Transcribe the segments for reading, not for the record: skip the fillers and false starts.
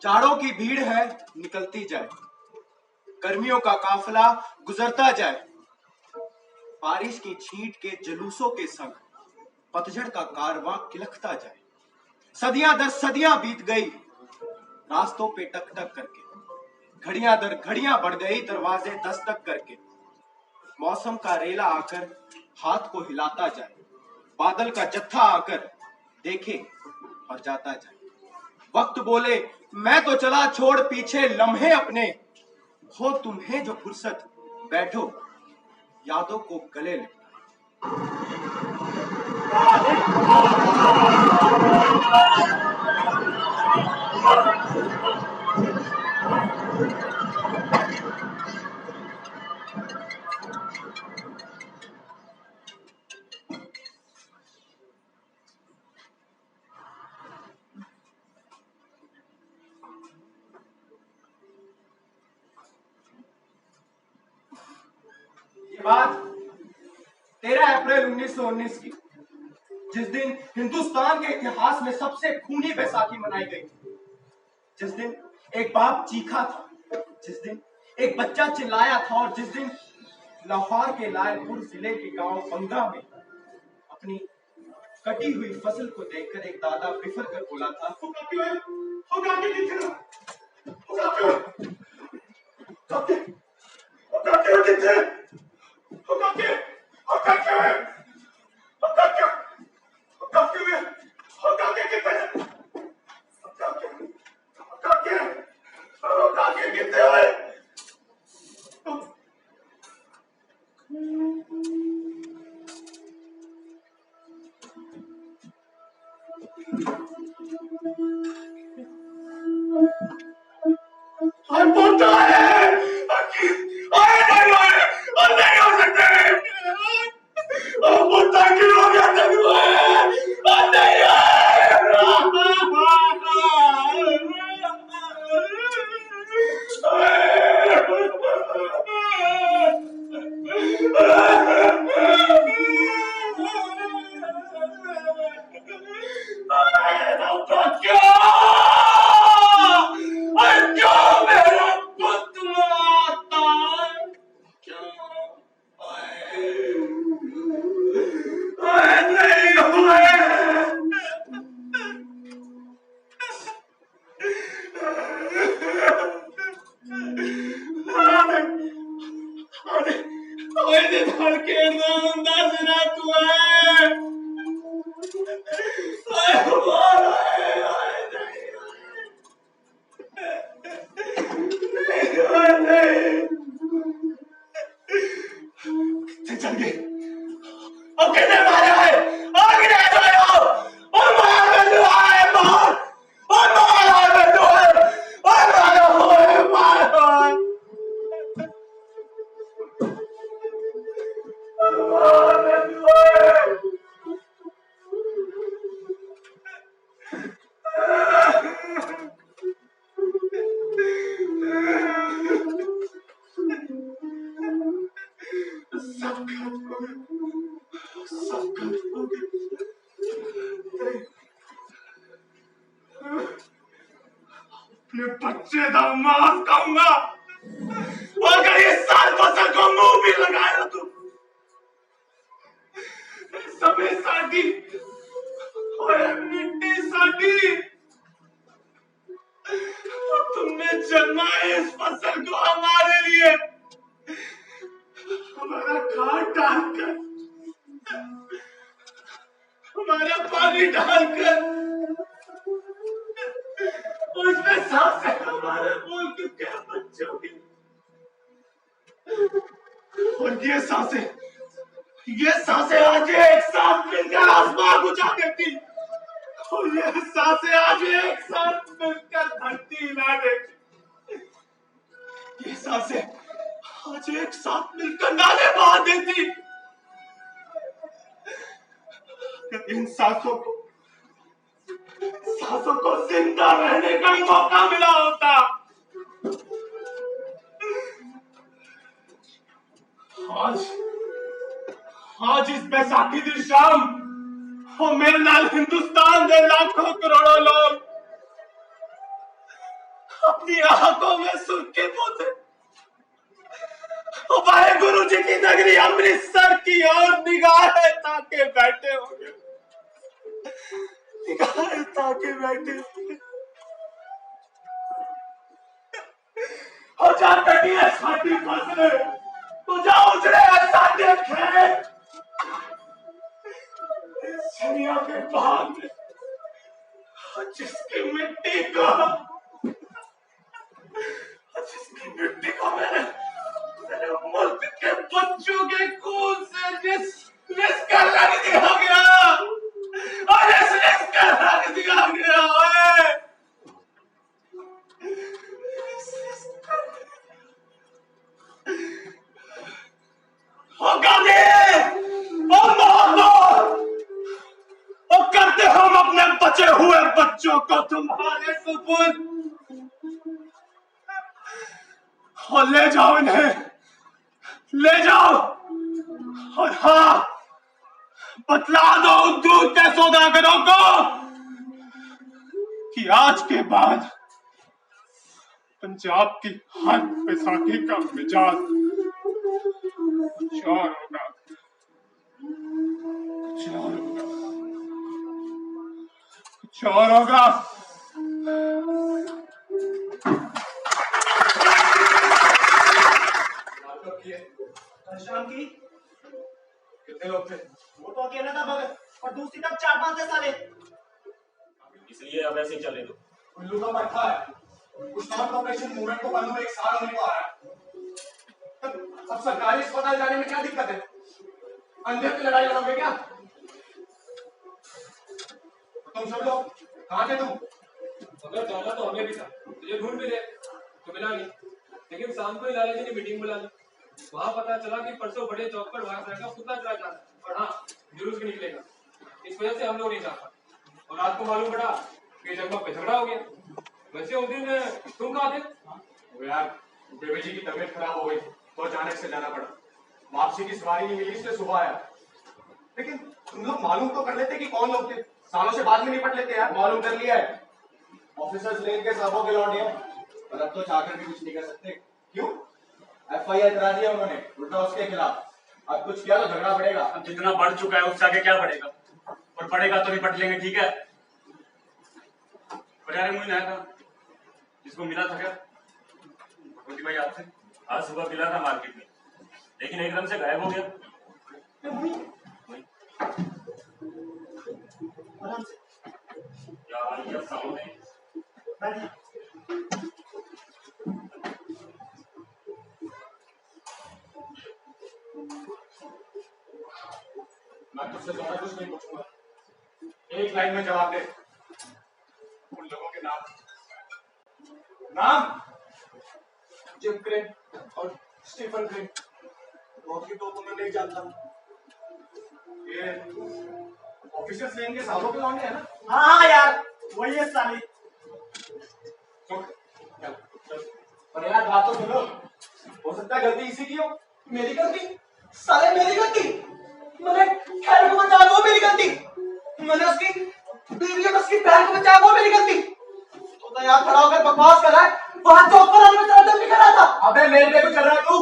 जाड़ों की भीड़ है निकलती जाए, गर्मियों का काफिला गुजरता जाए, बारिश की छींट के जुलूसों के संग पतझड़ का कारवां किलखता जाए। सदियां दर सदियां बीत गई रास्तों पे टक टक करके, घड़ियां दर घड़ियां बढ़ गई दरवाजे दस्तक करके। मौसम का रेला आकर हाथ को हिलाता जाए, बादल का जत्था आकर देखे और जाता जाए। वक्त बोले मैं तो चला छोड़ पीछे लम्हे अपने, हो तुम्हें जो फुर्सत बैठो यादों को गले ले। ये बात 13 अप्रैल 1919 की, जिस दिन हिंदुस्तान के इतिहास में सबसे खूनी बैसाखी मनाई गई थी। जिस दिन एक बाप चीखा था, जिस दिन एक बच्चा चिल्लाया था और जिस दिन लाहौर के लायलपुर जिले के गांव बंगा में अपनी कटी हुई फसल को देखकर एक दादा बिफर कर बोला था, अपने बच्चे का मांस खाऊंगा और अगर ये साल फसल को मुंह भी लगाया तो सबे साडी और मिट्टी साडी। तुमने जन्मा है इस फसल को हमारे लिए, हमारा खाद डालकर, हमारा पानी डालकर, उसमें सांसें हमारे मुल्क के बच्चों की, और ये सांसें आज एक साथ मिलकर आसमान बुझा देती, और ये सांसें आज एक साथ मिलकर धरती हिला देती, ये सांसें आज एक साथ मिलकर नाले बहा देती। इन सांसों को जिंदा रहने का मौका मिला होता, आज इस बैसाखी दिन शाम वो मेरे नाल हिंदुस्तान के लाखों करोड़ों लोग अपनी आंखों में सुर्खी पोते वाहे गुरु जी की नगरी अमृतसर की ओर निगाहें ताके बैठे होंगे, निगाहें ताके बैठे होंगे। हो जा कटिया छाती फसले, हो जा उजड़े साथे खेत, दुनिया के भाग में जिसकी मिट्टी को मैंने मेरे मुल्क के बच्चों के खून से रिस्क रख दिया गया, और इस रिस्क रख दिया गया है। ओ गांधी, ओ मोहम्मद, ओ करते हम अपने बचे हुए बच्चों को तुम्हारे सुपुर्द, और ले जाओ इन्हें, ले जाओ, और हाँ बतला दो दूध के सौदागरों को कि आज के बाद पंजाब की हर बैसाखी का मिजाज कुछ और होगा, कुछ और होगा, कुछ और होगा। शाम की कितने लोग थे? वो तो अकेला था भगत, और दूसरी तरफ 4-5 थे साले। इसलिए अब ऐसे ही चले दो। उल्लू का पट्टा है, कुछ नॉन ऑपरेशन मूवमेंट को बंद हुए 1 साल होने को आ रहा है। अब सरकारी अस्पताल जाने में क्या दिक्कत है? अंधे पे लड़ाई लड़ोगे क्या? तुम सब लोग कहाँ थे तुम? अगर जाना तो हमें भी था, तुझे ढूंढ भी रहे तो मिला नहीं, लेकिन शाम को ही लाला जी ने मीटिंग बुला ली। वहाँ पता चला कि परसों बड़े चौक पर वहां का पुतला चला जाना है, और हाँ जुलूस भी निकलेगा। इस वजह से हम लोग नहीं जा पाए, और रात को मालूम पड़ा कि जगमग पे झगड़ा हो गया। वैसे उस दिन तुम कहाँ थे? वो यार बेबी जी की तबीयत खराब हो गई तो अचानक से जाना पड़ा, वापसी की सवारी नहीं मिली इसलिए सुबह आया। लेकिन तुम लोग मालूम तो कर लेते कि कौन लोग थे, सालों से बाद में निपट लेते यार। मालूम कर लिया है, ऑफिसर्स लेन के सबों के लौटे हैं, और अब तो चाहकर भी कुछ नहीं कर सकते। क्यों? FIR करा दिया उन्होंने उल्टा उसके खिलाफ, अब कुछ किया तो झगड़ा बढ़ेगा। अब जितना बढ़ चुका है उससे आगे क्या बढ़ेगा, और बढ़ेगा तो निपट लेंगे, ठीक है। बजारे मुझे नया था जिसको मिला था क्या भगवती भाई आपसे, आज सुबह मिला था मार्केट में, लेकिन एकदम से गायब हो गया। क्या साहब है? मैं तुझसे ज्यादा कुछ नहीं पूछूंगा, एक लाइन में जवाब दे। उन लोगों के नाम जिम क्रेन और स्टीफन क्रेन, बाकी तो तुम्हें नहीं जानता। ये ऑफिसर्स लेन के सालों के लौंडे हैं ना? हाँ यार वही है साले। पर यार बात तो सुनो, हो सकता है गलती इसी की हो। मेरी गलती? साले मेरी गलती? मैंने खैर को बचाया वो मेरी गलती? मैंने उसकी बीवी और उसकी बहन को बचाया वो मेरी गलती? तो यार खड़ा होकर बकवास कर रहा है, वहां चौक पर आने में तेरा दम निकल रहा था। अबे मेरे पे कुछ चल रहा है तू?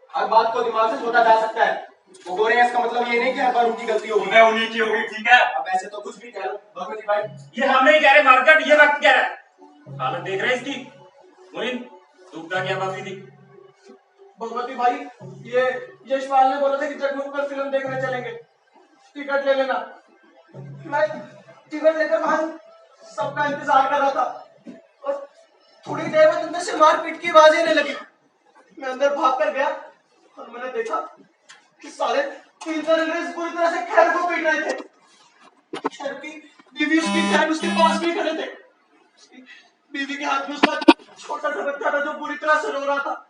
हर बात को दिमाग से सोचा जा सकता है। वो गोरे हैं इसका मतलब ये नहीं कि हर बार उनकी गलती होगी। मैं उन्हीं की होगी, ठीक है। अब ऐसे तो कुछ भी कह लो भगवती भाई। ये हम नहीं कह रहे मार्केट, ये वक्त कह रहा है। हालत देख रहे हैं इसकी। मोइन दुखता क्या बात थी? भगवती भाई ये यशपाल ने बोला था कि जगमग पर फिल्म देखने चलेंगे, टिकट ले लेना। मैं टिकट लेकर वहां सबका इंतजार कर रहा था, और थोड़ी देर में अंदर से मारपीट की आवाज आने लगी। मैं अंदर भाग कर गया और मैंने देखा कि साले 3 अंग्रेज पूरी तरह से खैर को पीट रहे थे। खैर की बीवी उसकी बहन उसके पास भी खड़े थे। उसकी बीवी के हाथ में उसका छोटा सा बच्चा था जो पूरी तरह से रो रहा था।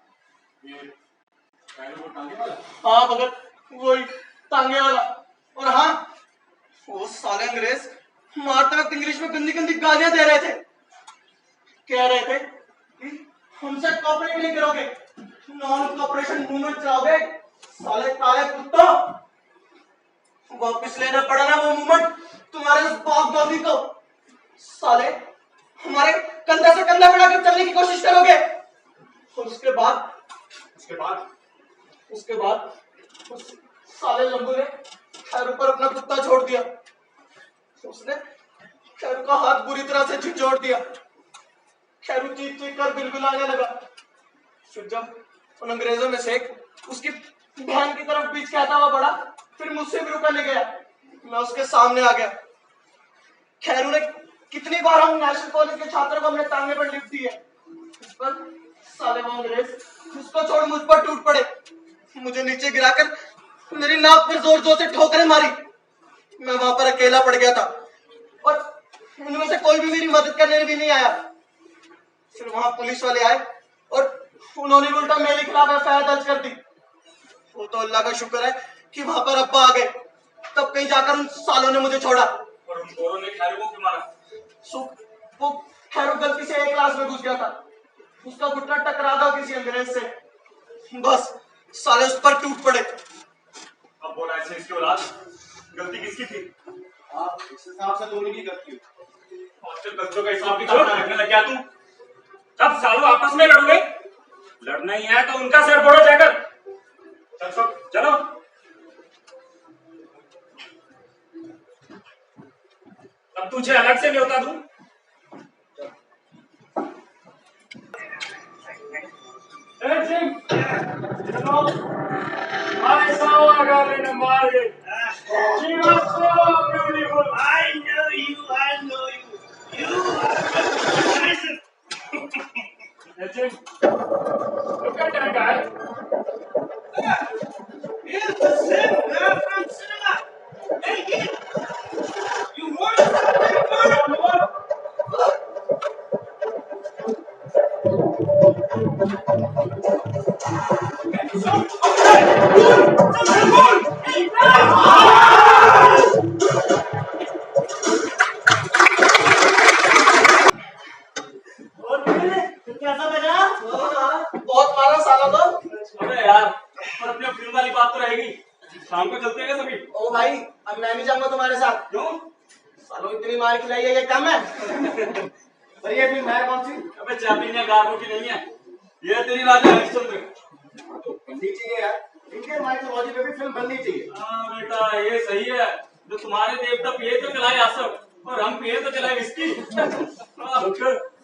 हाँ भगत वही टांगे वाला। और हाँ वो साले अंग्रेज मारते वक्त इंग्लिश में गंदी गंदी गालियां दे रहे थे, कह रहे थे कि हमसे कॉपरेट नहीं करोगे, नॉन कॉपरेशन मूवमेंट चलाओगे, साले काले कुत्तों। वापिस लेना पड़ा ना वो मूवमेंट तुम्हारे उस बाप दादी को। साले हमारे कंधा से कंधा मिलाकर चलने की कोशिश करोगे? और उसके बाद उस साले लंबू ने खैरू पर अपना कुत्ता छोड़ दिया। उसने खैरू का हाथ बुरी तरह से झिझोड़ दिया। खैरू चीख चीख कर बिलबिलाने लगा। फिर जब उन अंग्रेजों में से एक उसकी बहन की तरफ पीछ कहता हुआ बढ़ा, फिर मुझसे भी रुका नहीं गया। मैं उसके सामने आ गया। खैरू ने कितनी बार हम नेशनल कॉलेज के छात्रों को अपने टांगे पर लिफ्ट दी है, इस पर साले वो अंग्रेज उसको छोड़ मुझ पर टूट पड़े। मुझे नीचे गिराकर मेरी नाक पर जोर जोर से ठोकरें मारी। मैं वहां पर अकेला पड़ गया था और उनमें से कोई भी मेरी मदद करने भी नहीं आया। फिर वहां पुलिस वाले आए और उन्होंने उल्टा मेरे खिलाफ एफआईआर दर्ज कर दी। वो तो अल्लाह का शुक्र है कि वहां पर अब्बा आ गए, तब कहीं जाकर उन सालों ने मुझे छोड़ा। और उन गोरों ने खैरू को क्यों मारा? वो खैरू गलती से एक क्लास में घुस गया था। उसका घुटना टकरा था किसी अंग्रेज से, बस साले उस पर टूट पड़े। अब बोला ऐसे इसकी औलाद, गलती किसकी थी? आप इस हिसाब से दोनों की गलती हो। हॉस्टल बच्चों का हिसाब किताब रखने लग गया तू। अब सालों आपस में लड़ोगे? लड़ना ही है तो उनका सर फोड़ो जाकर। चलो अब तुझे अलग से न्योता दूं। She was so beautiful. I know you. You are amazing. Look at that guy. Here's the same guy from cinema. Hey, kid. You want to कैसा बजा? बहुत मारा साला तो। अबे यार, पर अपनी फिल्म वाली बात तो रहेगी। शाम को चलते हैं सभी। ओ भाई, अब मैं नहीं जाऊंगा तुम्हारे साथ। क्यों? सालों इतनी मार खिलाई है, ये कम है? सर ये फिल्म है कौन सी? अबे चाबी गारों की नहीं है, ये तेरी राजा हरिश्चंद्र। तो बननी चाहिए यार, इंडियन माइथोलॉजी पे भी फिल्म बननी चाहिए। हाँ बेटा ये सही है। जो तुम्हारे देवता पिए तो चलाए आसफ और हम पिए तो चलाए विस्की।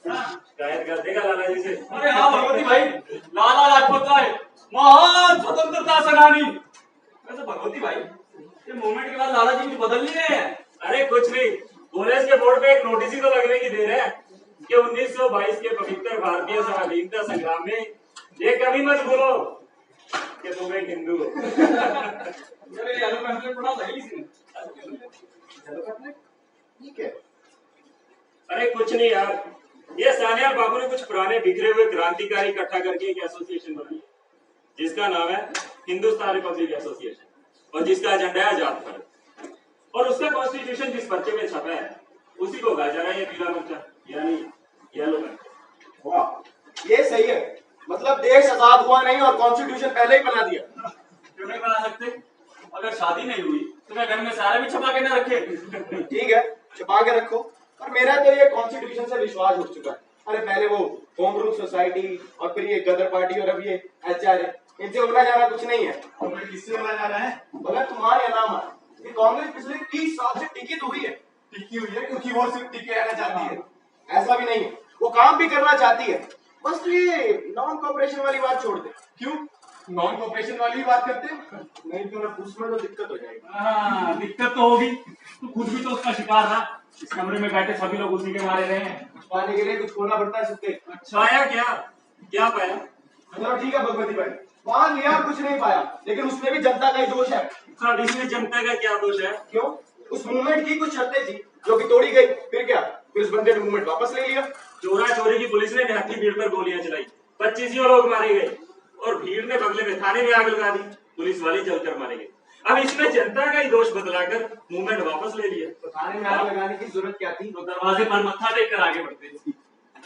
शायद कर देगा लाला जी से। अरे हाँ भगवती भाई, लाला लाजपत राय महान स्वतंत्रता सेनानी। वैसे भगवती भाई, ये मूवमेंट के बाद लाला जी कुछ बदल नहीं रहे हैं? अरे कुछ नहीं, कॉलेज के बोर्ड पे एक नोटिस ही तो लगने की देर है कि 1922 के पवित्र भारतीय स्वाधीनता संग्राम में ये कभी मत भूलो कि तुम एक हिंदू हो। ठीक है। अरे कुछ नहीं यार, ये सानियार बाबू ने कुछ पुराने बिखरे हुए क्रांतिकारी इकट्ठा करके एक एसोसिएशन बनाई है जिसका नाम है हिंदुस्तान रिपब्लिक एसोसिएशन और जिसका एजेंडा है आजाद भारत। और उसका कॉन्स्टिट्यूशन जिस पर्चे में छपा है उसी को कहा जा रहा है ये पीला पर्चा, यानी येलो पर्चा। वाह, ये सही है। मतलब देश आजाद हुआ नहीं और कॉन्स्टिट्यूशन पहले ही बना दिया। क्यों नहीं बना सकते? अगर शादी नहीं हुई तो मैं घर में सारा भी छपा के न रखे। ठीक है, छुपा के रखो, पर मेरा तो ये कॉन्स्टिट्यूशन से विश्वास उठ चुका है। अरे पहले वो होम रूल सोसाइटी और फिर ये गदर पार्टी और अब ये एचआरए, इनसे होना जाना कुछ नहीं है। किससे होना जा रहा है? भला तुम्हारे नाम है, ये कांग्रेस पिछले 30 साल से टिकी तो हुई है। टिकी हुई है क्योंकि वो सिर्फ टिके रहना चाहती है। ऐसा भी नहीं है, वो काम भी करना चाहती है। बस तो ये नॉन कॉपरेशन वाली बात छोड़ दे। क्यों? नॉन कॉपरेशन वाली ही बात करते हैं? नहीं तो ना उसमें तो दिक्कत हो जाएगी। हाँ दिक्कत तो होगी, तो खुद भी तो उसका शिकार रहा। इस कमरे में बैठे सभी लोग उसी के मारे रहे हैं। कुछ पाने के लिए कुछ खोना पड़ता है सुखते। पाया क्या? क्या पाया? चलो ठीक है भगवती भाई, मान लिया कुछ नहीं पाया, लेकिन उसमें भी जनता का ही दोष है। अब इसमें जनता का क्या दोष है? क्यों? उस मूवमेंट की कुछ शर्तें थी जो कि तोड़ी गई, फिर क्या? फिर उस बंदे ने मूवमेंट वापस ले लिया। चोरा चोरी की पुलिस ने निहत्थी भीड़ पर गोलियां चलाई, 25 लोग मारे गए और भीड़ ने बदले में थाने में आग लगा दी, पुलिस वाले जलकर मारे गए। अब इसमें जनता का ही दोष बतलाकर मूवमेंट वापस ले लिया। तो थाने में आग लगाने की जरूरत क्या थी? तो दरवाजे पर मत्था टेक कर आगे बढ़ते।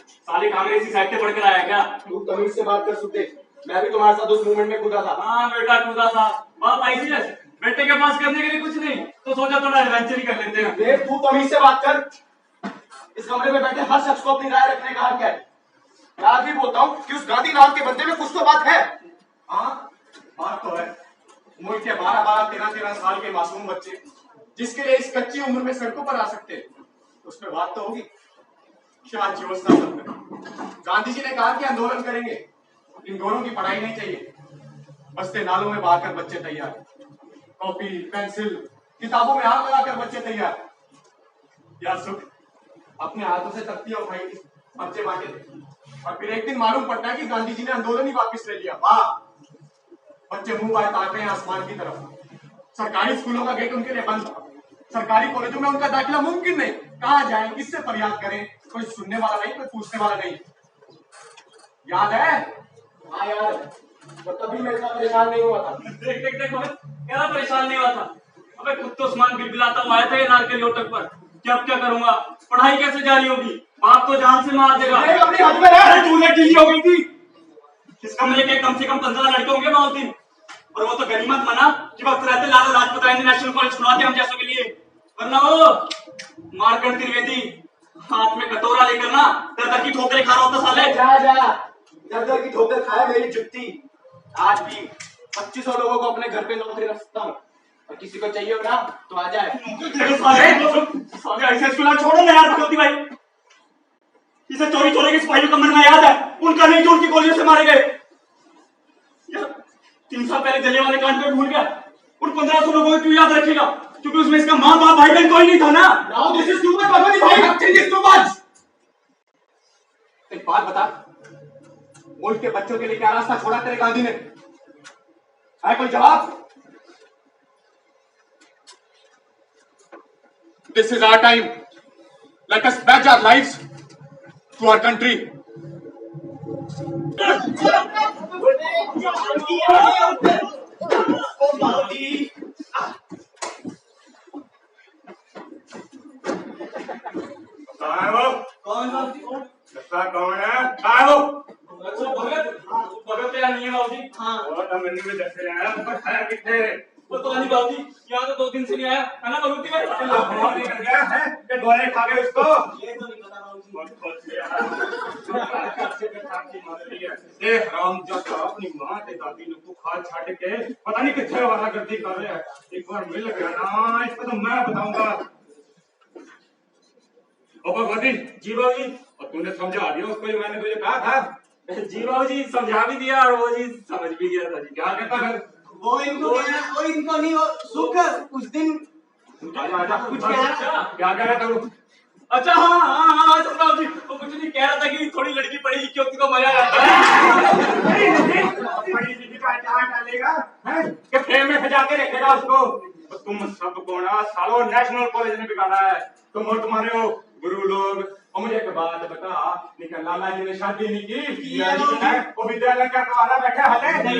साले कांग्रेसी साइड से पढ़कर आया क्या? तू तमीज से बात कर सुखते, मैं भी तुम्हारे साथ उस मूवमेंट में कूदा था। हाँ बेटा कूदा था। बात आई थी बेटे के पास करने के लिए कुछ नहीं तो सोचा थोड़ा एडवेंचर ही कर लेते हैं। देख तू तमीज से बात कर। इस कमरे में बैठे हर शख्स को अपनी राय रखने का हक है। मैं आज भी बोलता हूँ कि उस गांधी नाम के बंदे में कुछ तो बात है। हाँ, बात तो है। मुल्क के 12-12, 13-13 साल के मासूम बच्चे जिसके लिए इस कच्ची उम्र में सड़कों पर आ सकते हैं, उस पर बात तो होगी। क्या जोशना सपना। गांधी जी ने कहा कि आंदोलन करेंगे, इन दोनों की पढ़ाई नहीं चाहिए। बस्ते नालों में बहाकर बच्चे तैयार, कॉपी पेंसिल किताबों में आग लगाकर बच्चे तैयार। या सुख, अपने हाथों से तख्तियां उठाई थी, बच्चे बांटे थे, और फिर एक दिन मालूम पड़ता है कि गांधी जी ने आंदोलन ही वापस ले लिया। वाह, बच्चे मुंह बाहर ताक रहे हैं आसमान की तरफ। सरकारी स्कूलों का गेट उनके लिए बंद, सरकारी कॉलेजों में उनका दाखिला मुमकिन नहीं। कहाँ जाएं, किससे फरियाद करें? कोई सुनने वाला नहीं, कोई पूछने वाला नहीं। याद है? हाँ याद है, तो तभी मैं इतना परेशान नहीं हुआ था। देख देख देख मोहित, क्या परेशान नहीं हुआ था? अबे खुद तो उस्मान बिलबिलाता हुआ आया था ये नार के लोटक पर कि अब क्या करूंगा, पढ़ाई कैसे जारी होगी, बाप तो जान से मार देगा। अपनी हद में रह। तूने ढीली हो गई थी। इस कमरे के कम से कम 15 लड़के होंगे बहुत दिन, और वो तो गनीमत मना कि वक्त रहते लाला लाजपत राय ने नेशनल कॉलेज खुलवा दिया हम जैसों के लिए। वरना वो मारकंड त्रिवेदी हाथ में कटोरा लेकर ना दर की ठोकरें खा रहा होता साले। जा दर की ठोकर खाए मेरी जुत्ती। आज भी 2500 लोगों को अपने घर पे नौकरी रख सकता हूँ, और किसी को चाहिए हो ना तो आ जाए। ऐसे स्कूल छोड़ो ना यार भगवती भाई। इसे चोरी चोरी के सिपाहियों का मन में याद है, उनका नहीं जो उनकी गोलियों से मारे गए। 3 साल पहले जलियांवाला कांड में भूल गया, उन 1500 लोगों को क्यों याद रखेगा? क्योंकि उसमें इसका माँ बाप भाई बहन कोई नहीं था ना। Now this is too much, Bhagwati भाई। Nothing is too much। एक बात बता, मुल्क के बच्चों के लिए क्या रास्ता छोड़ा तेरे गांधी ने? है कोई जवाब? This is our time. Let us pledge our lives to our country. कौन है? भगत क्या नहीं है बाबूजी? हाँ, तो मैंने भी जैसे आया पर खाया कितने? वो तो नहीं बाबूजी, यहाँ तो 2 दिन से नहीं आया है ना भगवती भाई? निकल गया है कि गोले खा गए उसको? ये तो नहीं पता बाबूजी। हम जब अपनी माँ के दादी ने तू खा छाट के पता नहीं कितने वाला गर्दी कर रहे हैं। एक बार मिल गया ना इसको तो मैं बताऊंगा। ओ भगवती जी बाबूजी, और तूने समझा दिया उसको जो मैंने तुझे कहा था? जी बाबूजी समझा भी दिया और वो जी समझ भी गया था जी। क्या कहता फिर? वो इनको नहीं, वो सुख उस दिन आजा कुछ क्या कह रहा था वो? अच्छा हाँ बाबूजी, वो कुछ नहीं कह रहा था कि थोड़ी लड़की पड़ी लिखी होती तो मजा आता है। पढ़ी लिखी का क्या डालेगा कि फ्रेम में सजा के रखेगा उसको? तो तुम सब को ना सालों नेशनल कॉलेज ने बिगाड़ा है तुम और तुम्हारे हो गुरु लोग। और मुझे एक बात बता, लेकिन लाला जी ने शादी नहीं की वो विद्यालय का तुम्हारा बैठा हले नहीं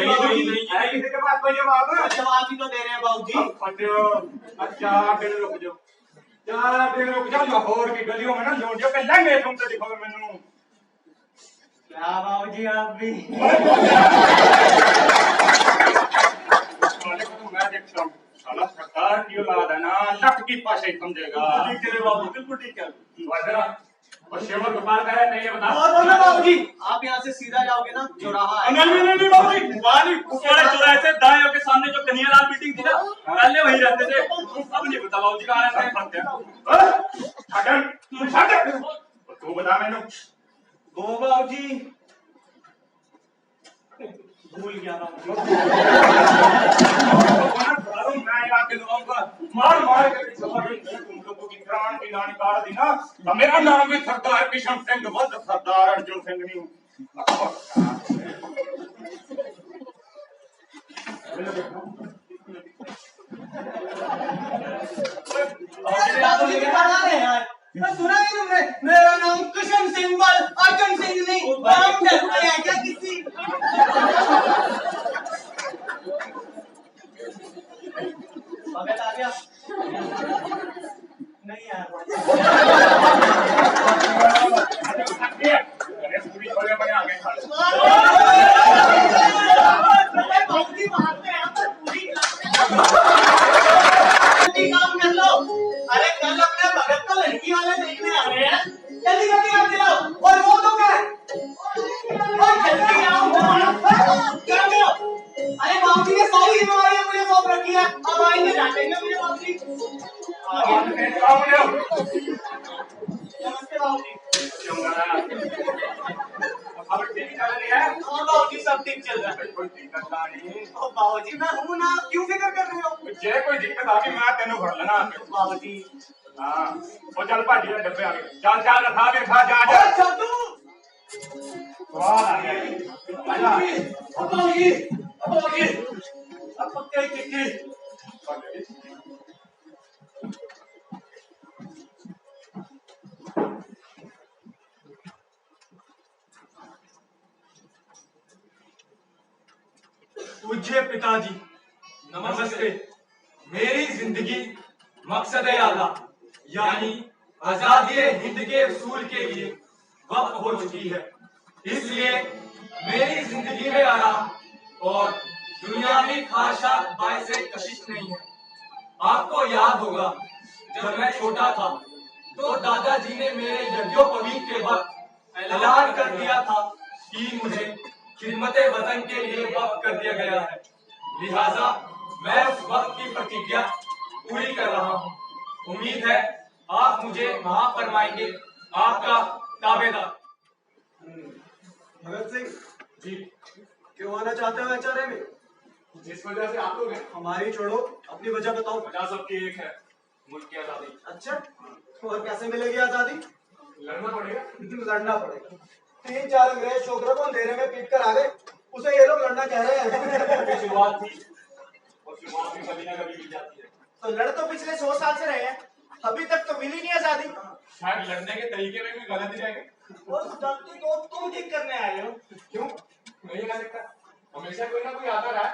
किसी के पास कोई जवाब ही तो दे रहे हैं बाबूजी। अच्छा फिर रुक जाओ, 4 दिन रुक जाओ, लाहौर की गलियों में ना लोटियों के लंगे तुमसे दिखाओ मैनू। क्या बाबूजी आप भी? मैं देखता हूँ साला सरकार की औलाद है ना, लट की पासे समझेगा। ठीक है बाबू, बिल्कुल ठीक है। और शेवर गोपाल का है ये बता। बाबूजी आप यहाँ से सीधा जाओगे ना, चौराहा है। नहीं बाबूजी, वाली ऊपर चौराहे से दाएं के सामने जो कन्हैयालाल बिल्डिंग थी ना, पहले वहीं रहते थे। अब नहीं पता बाबूजी कहाँ रहते हैं। तू बता मैंने। वो बाबूजी भूल गया बाबूजी। मार मार के तुम लोगों की प्राण की नानी काट दी ना, तो मेरा नाम भी सरदार किशन सिंह वध सरदार अर्जुन सिंह नहीं हूँ। सुना ही तुमने? मेरा नाम किशन सिंह अर्जुन सिंह नहीं। नाम डरते हैं क्या किसी? भगत आ गया? नहीं यार काम कर लो। अरे कल अपने भगत को लड़की वाले देखने आ रहे हैं। बाबूजी हमारी मुझे सौंप रखी है, अब आएंगे डांटेंगे मुझे बाबूजी। नमस्ते बाबूजी। हाँ बाबूजी सब ठीक चल रहा है। कोई दिक्कत नहीं। ओ बाबूजी मैं हूँ ना, क्यों फिक्र कर रहे हो? जे कोई दिक्कत आती मैं तेनों भर लेना। बाबूजी हाँ वो चल भाजी के डब्बे आ गए। चल चल रखा बैठा जा जा। और छतू स्वाद आ गया। बाबूजी बाबूजी अब पक्के चिट्ठी। पूज्य पिताजी नमस्ते। मेरी जिंदगी मकसद आला यानी आजादी हिंद के उसूल के लिए वक्त हो चुकी है, इसलिए मेरी जिंदगी में आराम और दुनियावी ख्वाहिशात बायसे कशिश नहीं है। आपको याद होगा जब मैं छोटा था तो दादाजी ने मेरे यज्ञोपवीत के वक्त ऐलान कर दिया था कि मुझे खिदमते वतन के लिए वक्त कर दिया गया है, लिहाजा मैं उस वक्त की प्रतिज्ञा पूरी कर रहा हूँ। उम्मीद है आप मुझे माफ फरमाएंगे। आपका ताबेदार। भगत सिंह जी क्यों आना चाहते हो आचार्य में? जिस वजह से आप लोग हैं हमारी छोड़ो, अपनी वजह बताओ। वजह सबकी एक है, मुल्क की आजादी। अच्छा और कैसे मिलेगी आजादी? लड़ना पड़ेगा। लड़ना पड़ेगा। 3-4 अंग्रेज छोकरों को अंधेरे में पीट कर आ गए, उसे ये लोग लड़ना कह रहे हैं। शुरुआत थी और शुरुआत भी कभी ना कभी मिल जाती है। तो लड़ तो पिछले 100 साल से रहे हैं, अभी तक तो मिली नहीं आजादी। शायद लड़ने के तरीके में कोई गलती रहेगी। और उस गलती को तुम ठीक करने आए हो। क्यों नहीं कर सकता? हमेशा कोई ना कोई आता रहा है।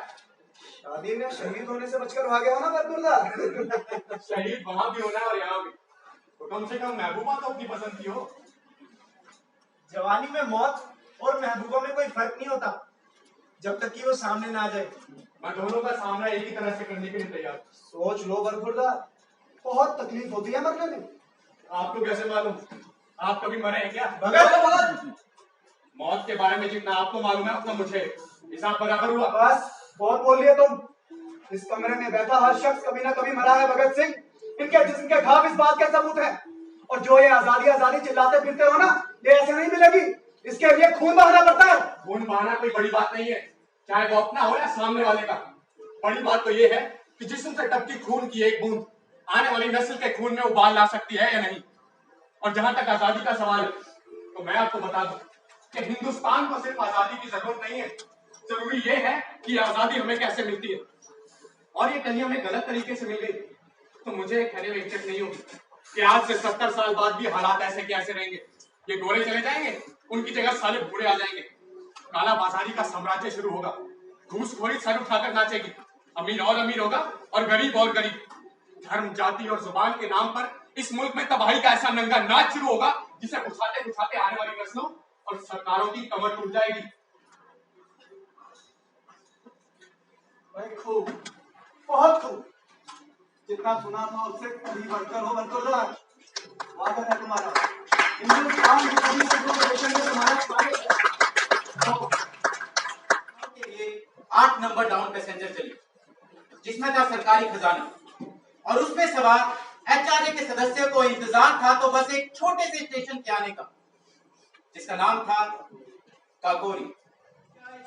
शादी में शहीद होने से बचकर भागे हो ना बरकुरदार। शहीद वहां भी होना है और यहाँ भी, तो कम से कम महबूबा तो अपनी पसंद की हो। जवानी में मौत और महबूबा में कोई फर्क नहीं होता जब तक कि वो सामने ना आ जाए। मैं दोनों का सामना एक ही तरह से करने के लिए तैयार हूं। सोच लो बरकुरदार, बहुत तकलीफ होती है मरने में। आपको कैसे मालूम? आप कभी मरे हैं क्या? भगत मौत के बारे में जितना आपको मालूम है उतना मुझे। हिसाब बराबर हुआ। बस बहुत बोल लिए तुम। इस कमरे में बैठा हर शख्स कभी ना कभी मरा है भगत सिंह। इनके जिस्म के घाव इस बात के सबूत है। और जो ये आजादी आजादी चिल्लाते फिरते हो ना, ये ऐसे नहीं मिलेगी। इसके लिए खून बहाना पड़ता है। खून बहाना कोई बड़ी बात नहीं है, चाहे वो अपना हो या सामने वाले का। बड़ी बात तो ये है कि जिस्म से टपकी खून की एक बूंद आने वाली नस्ल के खून में उबाल ला सकती है या नहीं। और जहां तक आजादी का सवाल है, तो मैं आपको बता दूं कि हिंदुस्तान को सिर्फ आजादी की जरूरत नहीं है, जरूरी ये है कि आजादी हमें कैसे मिलती है। और ये कहीं हमें गलत तरीके से मिल गई तो मुझे कहने में इज्जत नहीं होगी कि आज से 70 साल बाद भी हालात ऐसे के ऐसे रहेंगे। ये गोरे चले जाएंगे, उनकी जगह साले बूढ़े आ जाएंगे। काला बाजारी का साम्राज्य शुरू होगा, घूसखोरी सर उठाकर नाचेगी। अमीर होगा और गरीब। धर्म जाति और जुबान के नाम पर इस मुल्क में तबाही का ऐसा नंगा नाच शुरू होगा जिसे उछाते आने वाली नस्लों और सरकारों की कमर टूट जाएगी। भाई खूब, बहुत खूब। जितना सुना था उससे कहीं बढ़कर हो बरकुरदार। स्वागत है तुम्हारा। हिंदुस्तान की सभी सिविलाइजेशन में तुम्हारा स्वागत है। के लिए 8 नंबर डाउन पैसेंजर चली, जिसमें था सरकारी खजाना और उसमें सवार एचआरए के सदस्य को इंतजार था तो बस एक छोटे से स्टेशन के आने का, जिसका नाम था काकोरी।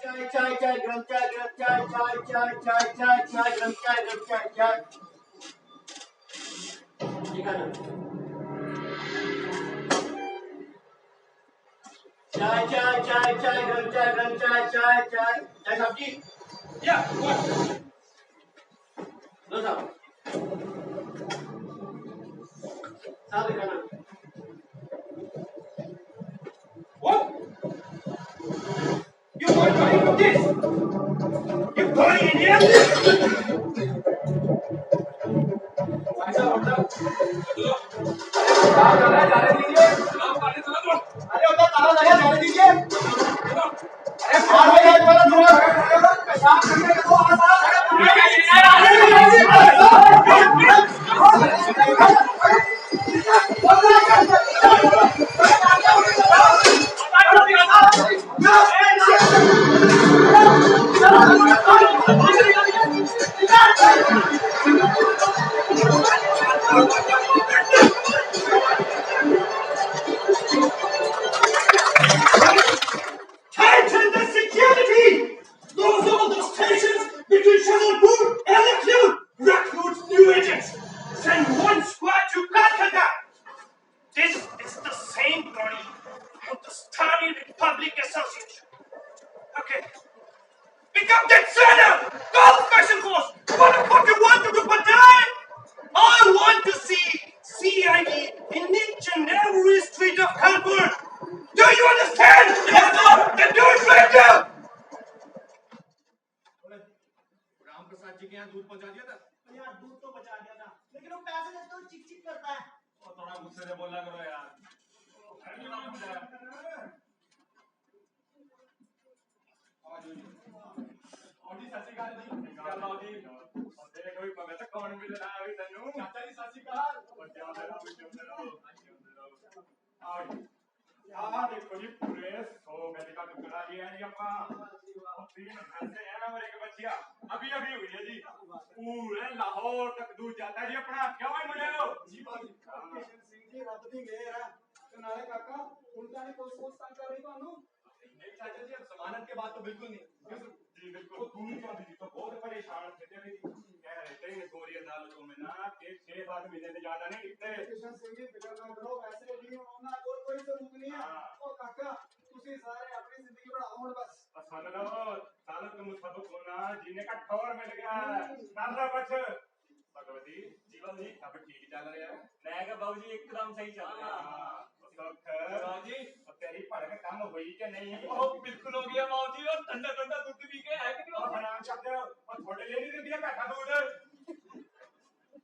चाय चाय चाय गरम चाय गरम चाय चाय चाय चाय चाय चाय गरम चाय चाय। ठीक है ना? चाय चाय चाय चाय गरम चाय चाय चाय सब्जी। या लो साहब दिखाना। You want to do this? You bloody idiot! जाने दीजिए। अरे उधर ताला लगा, जाने दीजिए। अरे बाहर हो जाए तुम्हारा दिमाग। पेशाब करने के दो, और ताला लगा। Tighten the security! Close all the stations between Shazalpur and Lucknow! Recruit new agents! Send one squad to Calcutta! This is the same body Hindustani Republic Association. Okay. Become that center! Call special force! What the fuck you want to do, Patel? I want to see CID in each and every street of Kanpur! Do you understand? Yes, sir! Then do it right now! Ram Prasad ji के यहाँ दूध पहुंचा दिया था। यार दूध तो बचा दिया था, लेकिन वो पैसे देते तो चिक चिक करता है। और थोड़ा गुस्से से बोला करो यार। जी सत श्री अकाल जी। क्या बात जी? और तेरे कोई भगत कौन मिल रहा है अभी तन्नू? चाचा जी सत श्री अकाल। और क्या हाल है? आओ जी। यार देखो जी पूरे 100 गज का टुकड़ा लिया है जी अपना। 3 घंटे हैं ना और एक बच्चिया अभी अभी हुई है जी। पूरे लाहौर तक दूध जाता है जी अपना। क्या भाई मुझे जी बाजी किशन सिंह जी रब दी मेहर है। तो नाले काका उनका नहीं कोई सोच तंग कर रही तो नहीं चाचा जी अब जमानत के बाद तो बिल्कुल नहीं जी बिल्कुल दूर का भी तो बहुत परेशान थे थे कह रहे थे इन गोरी अदालतों में ना कि 6-7 महीने से ज्यादा नहीं टिकते किशन सिंह जी फिक्र ना करो वैसे भी होना कोई सबूत नहीं है ओ काका तुसी सारे अपनी जिंदगी बढ़ाओ बस सुन लो सालों तुम सबक होना जीने का ठौर मिल गया नाला बच भगवती जीवन जी अब ठीक चल रहा है मैं कहा बाबूजी एकदम सही चल रहा है बाबूजी तेरी पढ़ के काम हुई कि नहीं ओ बिल्कुल हो गया बाबूजी और ठंडा ठंडा दूध पी के है कि नहीं बना सकते हो और छोटे ले नहीं दिया बैठा दूध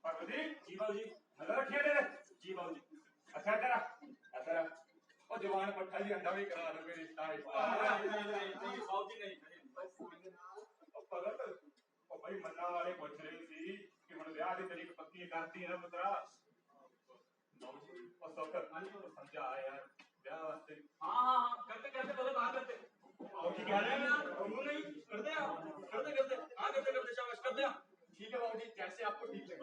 भगवती जी बाबूजी नजर रखिए तेरे जी बाबूजी अच्छा तेरा और जवान पट्टा जी अंडा भी करा दो मेरी रिश्ता है बाबूजी नहीं और भगत ओ भाई मन्ना वाले पूछ रही थी कि मन ब्याह की तरीक पक्की करती है ना पुत्रा और सौकर समझा यार ब्याह वास्ते हां करते करते बोले बात करते बाबूजी कह रहे हैं ना हम नहीं करते हां करते शाबाश करते ठीक है बाबूजी जैसे आपको ठीक लगे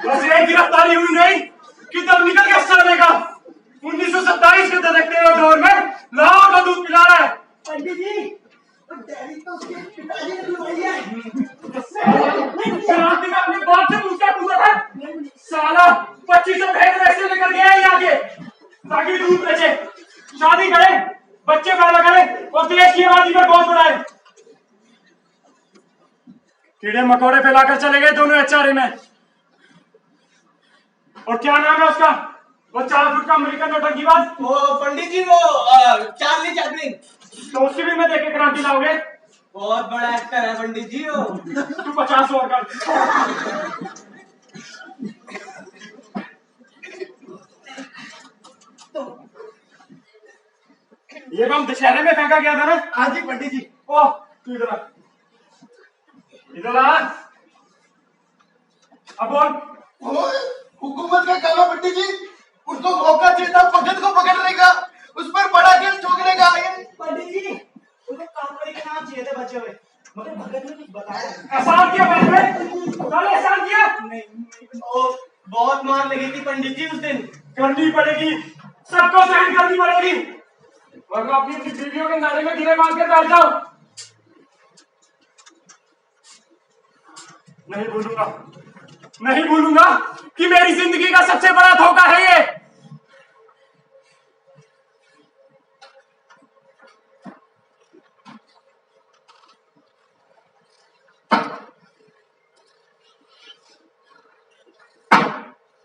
बस एक गिरफ्तारी हुई नहीं कि तब निकल गया साले का 1927 के दशक के दौर में लाहौर का दूध पिला रहा है पंडित जी डैडी तो उसके पिताजी ने बुलाई है। क्रांति में अपने बाप से पूछा था साला 2500 भेड़ ऐसे लेकर गया है यहाँ के ताकि दूध बेचे शादी करे बच्चे पैदा करे और देश की आबादी पर बहुत बढ़ाए कीड़े मकोड़े फैलाकर चले गए दोनों एचआरए में और क्या नाम है उसका वो 4 फुट का अमेरिकन नौटंकीबाज वो पंडित जी वो चार्ली चैपलिन तो उसकी भी मैं देख के क्रांति लाओगे बहुत बड़ा एक्टर है पंडित जी वो तू 50 और कर ये बम दशहरे में फेंका गया था ना हाँ जी पंडित जी ओ तू इधर आ अब बोल हुकूमत का काला पंडित जी उसको मौका चाहिए था भगत को पकड़ने का उस पर बड़ा केस ठोकने का पंडित जी उन्हें कामकड़ी के नाम चाहिए थे बचे हुए मगर भगत ने कुछ बताया एहसान किया बाद में कल एहसान किया नहीं ओ बहुत मार लगी थी पंडित जी उस दिन करनी पड़ेगी सबको सहन करनी पड़ेगी वरना अपनी बीवियों के नारे में गिरे मार कर बैठ जाओ नहीं भूलूंगा कि मेरी जिंदगी का सबसे बड़ा धोखा है ये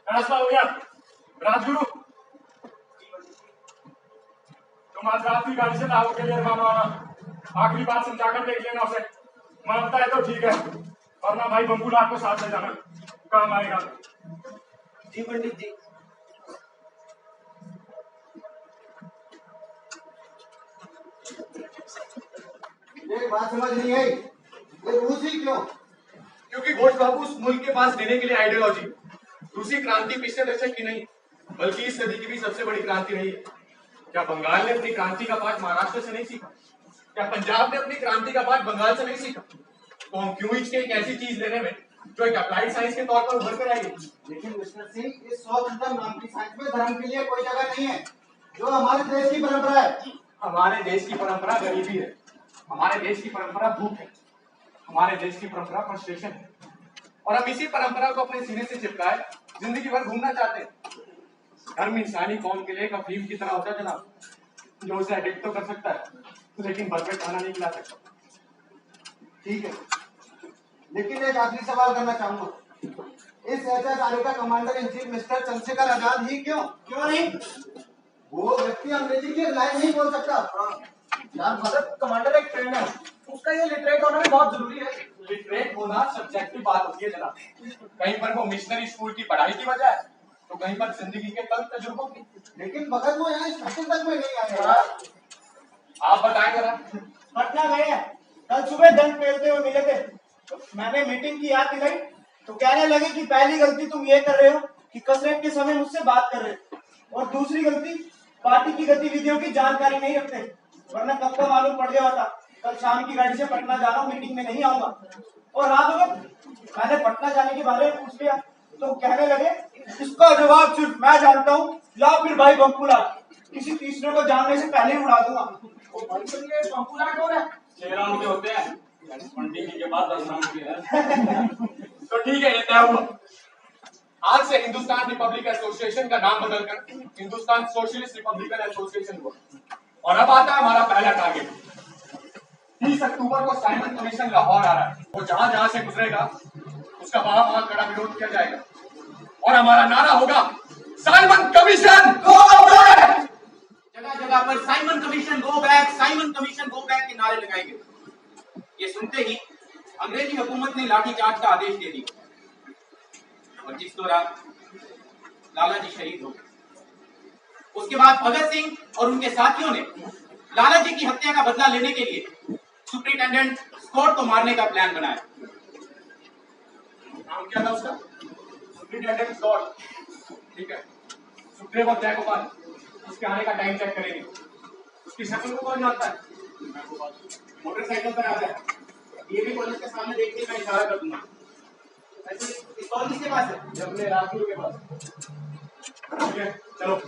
फैसला हो गया राजगुरु तुम आज रात की गाड़ी से लाहौर के लिए रवाना होना आखिरी बात समझाकर देख लेना उसे मानता है तो ठीक है वरना भाई बंबूलाल को साथ ले जाना काम आएगा जी पंडित जी ये बात समझ नहीं आई ये रूसी क्यों क्योंकि घोष बाबू उस मुल्क के पास देने के लिए आइडियोलॉजी रूसी क्रांति पिछले दशक की नहीं बल्कि इस सदी की भी सबसे बड़ी क्रांति रही है क्या बंगाल ने अपनी क्रांति का पाठ महाराष्ट्र से नहीं सीखा? क्या पंजाब ने अपनी क्रांति का पाठ बंगाल से नहीं सीखा? तो हम क्यों हिचके एक ऐसी चीज लेने में जो एक अप्लाइड साइंस के तौर पर उभर कर आई है? लेकिन मिस्टर सिंह, इस स्वतंत्र नाम की साइंस में धर्म के लिए कोई जगह नहीं है, जो हमारे देश की परंपरा है। हमारे देश की परंपरा गरीबी है, हमारे देश की परंपरा भूख है, हमारे देश की परंपरा फ्रस्ट्रेशन है, और हम इसी परंपरा को अपने सीने से चिपकाए जिंदगी भर घूमना चाहते हैं। धर्म इंसानी कौम के लिए एक अफीम की तरह होता है जनाब, जो उसे एडिक्ट तो कर सकता है लेकिन भरपेट खाना नहीं खिला सकता। ठीक है, लेकिन एक आखिरी सवाल करना चाहूंगा। इस HSRA का commander in chief mister Chandrashekhar Azad ही क्यों नहीं? वो व्यक्ति अंग्रेजी की लाइन नहीं बोल सकता। यार भगत, कमांडर एक ट्रेंड है, उसका ये लिटरेट होना भी बहुत जरूरी है। लिटरेट होना सब्जेक्टिव बात होती है जनाब। कहीं पर वो मिशनरी स्कूल की पढ़ाई की वजह है, तो कहीं पर जिंदगी के कल तजुर्बों की। लेकिन भगत, वो यहाँ स्टेशन तक में नहीं आए यार। आप बताएं जरा। पटना गए हैं, कल सुबह दंड पेलते हुए मिले थे, तो मैंने मीटिंग की याद दिलाई तो कहने लगे कि पहली गलती तुम ये कर रहे हो कि कसरत के समय मुझसे बात कर रहे हो, और दूसरी गलती पार्टी की गतिविधियों की जानकारी नहीं रखते, वरना कब का मालूम पड़ गया होता कल शाम की गाड़ी से पटना जा रहा हूँ, मीटिंग में नहीं आऊंगा। और हाँ भगत, मैंने पटना जाने के बारे में पूछ लिया तो कहने लगे इसका जवाब सिर्फ मैं जानता हूँ, या फिर भाई बंकुला, किसी तीसरे को जानने से पहले ही उड़ा दूंगा। ये बंकुला कौन है? 6 राउंड के होते हैं, पंडित जी के बाद 10 राउंड के हैं। तो ठीक है, ये तय हुआ। आज से हिंदुस्तान रिपब्लिक एसोसिएशन का नाम बदलकर हिंदुस्तान सोशलिस्ट रिपब्लिकन एसोसिएशन हुआ। और अब आता है हमारा पहला टारगेट। 30 अक्टूबर को साइमन कमीशन लाहौर आ रहा है। वो जहां जहां से गुजरेगा उसका वहां कड़ा विरोध किया जाएगा, और हमारा नारा होगा साइमन कमीशन गो बैक। जगह जगह पर Simon commission go back, Simon commission go back के नारे लगाएंगे। ये सुनते ही अंग्रेजी हुकूमत ने लाठीचार्ज का आदेश दे दिया, और जिस दौरान लाला जी शहीद हो गए। उसके बाद भगत सिंह और उनके साथियों ने लाला जी की हत्या का बदला लेने के लिए सुप्रिंटेंडेंट स्कॉट को मारने का प्लान बनाया। नाम क्या था उसका? Superintendent Scott. ठीक है, सुप्रीम और जयगोपाल उसके आने का टाइम चेक करेंगे। उसकी शक्ल को कौन जानता है? मोटरसाइकिल पर आता है, ये भी कॉलेज के सामने देखते ही मैं इशारा कर दूंगा। ऐसे इस कॉलेज किसके पास है? ये अपने राजगुरु के पास। ठीक है, चलो।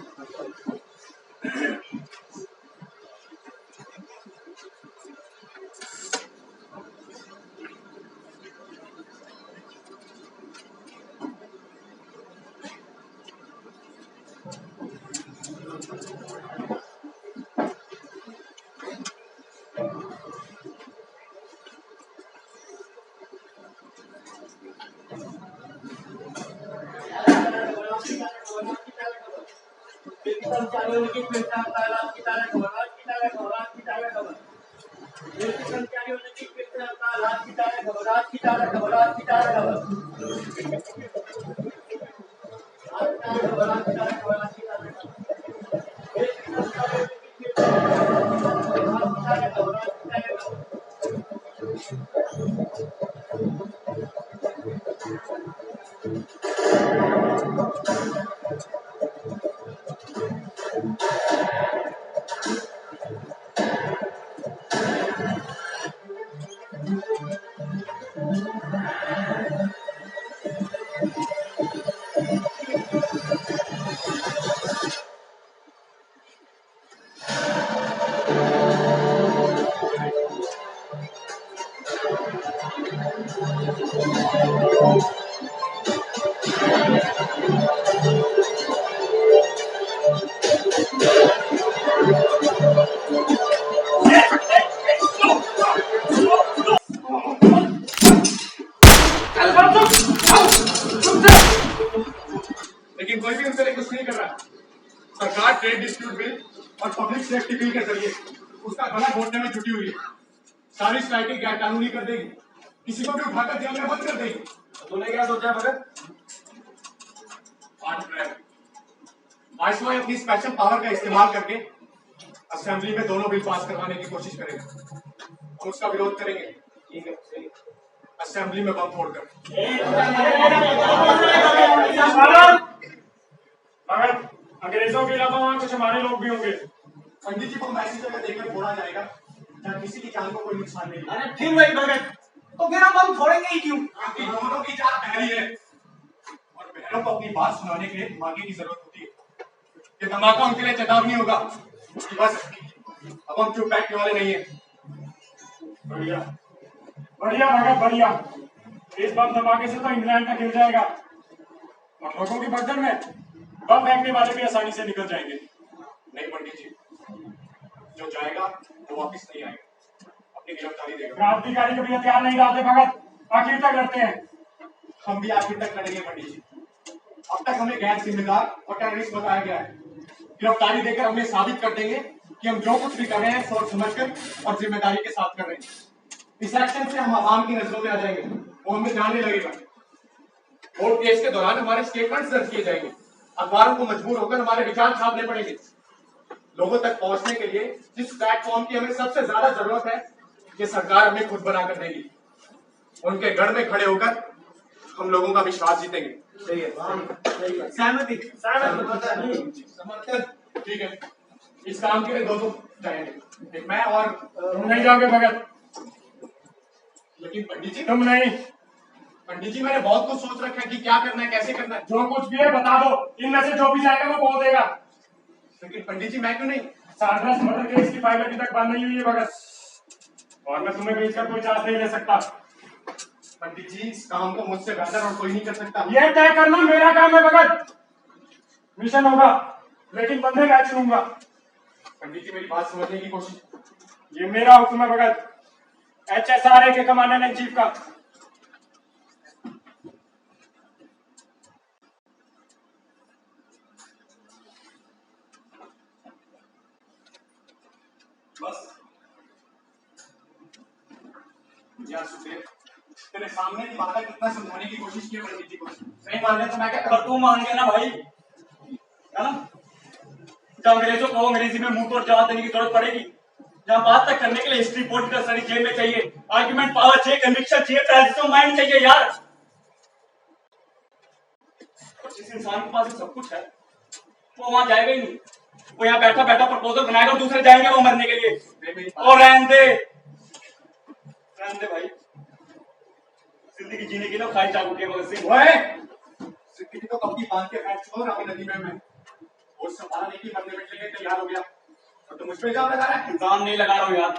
लेकिन कोई भी उनसे कुछ नहीं कर रहा। सरकार ट्रेड डिस्प्यूट बिल और पब्लिक सेफ्टी बिल के जरिए उसका गला घोटने में जुटी हुई है। सारी स्ट्राइकें गैर कानूनी कर देगी, किसी को भी उठाकर जेल में बंद कर देगी। तूने क्या सोचा भगत? वाइसरॉय अपनी स्पेशल पावर का इस्तेमाल करके असेंबली में दोनों बिल पास करवाने की कोशिश करेगा। हम उसका विरोध करेंगे। ठीक है, असेंबली में बम फोड़कर। अगर अंग्रेजों के अलावा वहां कुछ हमारे लोग भी होंगे, पंडित जी को ऐसी जगह देकर फोड़ा जाएगा जहाँ किसी की जान को कोई नुकसान नहीं है। अरे फिर वही भगत, तो फिर हम बम फोड़ेंगे ही क्यों? आपकी दोनों की जान बहरी है और बहनों को अपनी बात सुनाने के लिए धमाके की जरूरत होती है। ये धमाका उनके लिए चेतावनी होगा कि बस अब हम चुप बैठने वाले नहीं है। बढ़िया बढ़िया भगत बढ़िया। इस बम धमाके से तो इंग्लैंड तक गिर जाएगा और लोगों की भगदड़ में बम फेंकने वाले भी आसानी से निकल जाएंगे। नहीं पंडित जी, जो जाएगा वो वापिस नहीं आएगा, अपनी गिरफ्तारी देगा। क्रांतिकारी कभी हथियार नहीं डालते भगत, आखिर तक लड़ते हैं। हम भी आखिर तक लड़ेंगे पंडित जी। अब तक हमें गैर जिम्मेदार और टेररिस्ट बताया गया है। गिरफ्तारी देकर हमें साबित कर देंगे कि हम जो कुछ भी कर रहे हैं सोच समझकर और जिम्मेदारी के साथ कर रहे हैं। इस एक्शन से हम आवाम की नजरों में आ जाएंगे, वो हमें जानने लगेगा। वोट केस के दौरान हमारे स्टेटमेंट्स दर्ज किए जाएंगे, अखबारों को मजबूर होकर हमारे विचार छापने पड़ेंगे। लोगों तक पहुंचने के लिए जिस प्लेटफॉर्म की हमें सबसे ज्यादा जरूरत है, ये सरकार हमें खुद बनाकर देगी। उनके गढ़ में खड़े होकर हम लोगों का विश्वास जीतेंगे। सही है, सहमति समर्थन। ठीक है, इस काम के लिए दो जाएंगे, एक मैं और तुम नहीं जाओगे भगत? लेकिन पंडित जी तुम नहीं। पंडित जी मैंने बहुत कुछ सोच रखा है कि क्या करना है, कैसे करना है। जो कुछ भी है बता दो, इनमें से जो भी जाएगा वो बोल देगा। लेकिन पंडित जी मैं क्यों नहीं? सारदास मर्डर केस की फाइल अभी तक बंद नहीं हुई है भगत, और मैं तुम्हें भेजकर कोई चार्ज नहीं ले सकता। पंडित जी इस काम को मुझसे बेहतर और कोई नहीं कर सकता। यह तय करना मेरा काम है भगत। मिशन होगा लेकिन बंदे मैं चुनूंगा। पंडित जी मेरी बात समझने की कोशिश। ये मेरा हुक्म है भगत, HSRA के कमांडर इन चीफ का। बस यार सुखदेव, तेरे सामने की बात कितना समझाने की कोशिश की है पंडित जी को, नहीं मान रहे तो मैं क्या पर तू मान गया ना भाई, है ना? जब अंग्रेजों को अंग्रेजी में मुंह तोड़ जवाब देने की जरूरत पड़ेगी, जहाँ बात तक करने के लिए हिस्ट्री पॉलिटिकल स्टडी जेब में चाहिए, आर्गुमेंट पावर चाहिए, कन्विक्शन चाहिए, प्रेजेंस ऑफ माइंड चाहिए यार। और जिस इंसान के पास सब कुछ है वो वहां जाएगा ही नहीं। वो यहाँ बैठा बैठा प्रपोजल बनाएगा और दूसरे जाएंगे वो मरने के लिए। और रहने दे भाई, जिंदगी जीने की ना ख्वाहिश जाग उठी है भगत सिंह। जिंदगी तो कब की बांध के बैठ छोड़ रहा नदी में मैं, और संभालने की मरने बैठने के लिए तैयार हो गया और तो मुझ पे इल्जाम लगा रहा है। इल्जाम नहीं लगा रहा हूँ यार,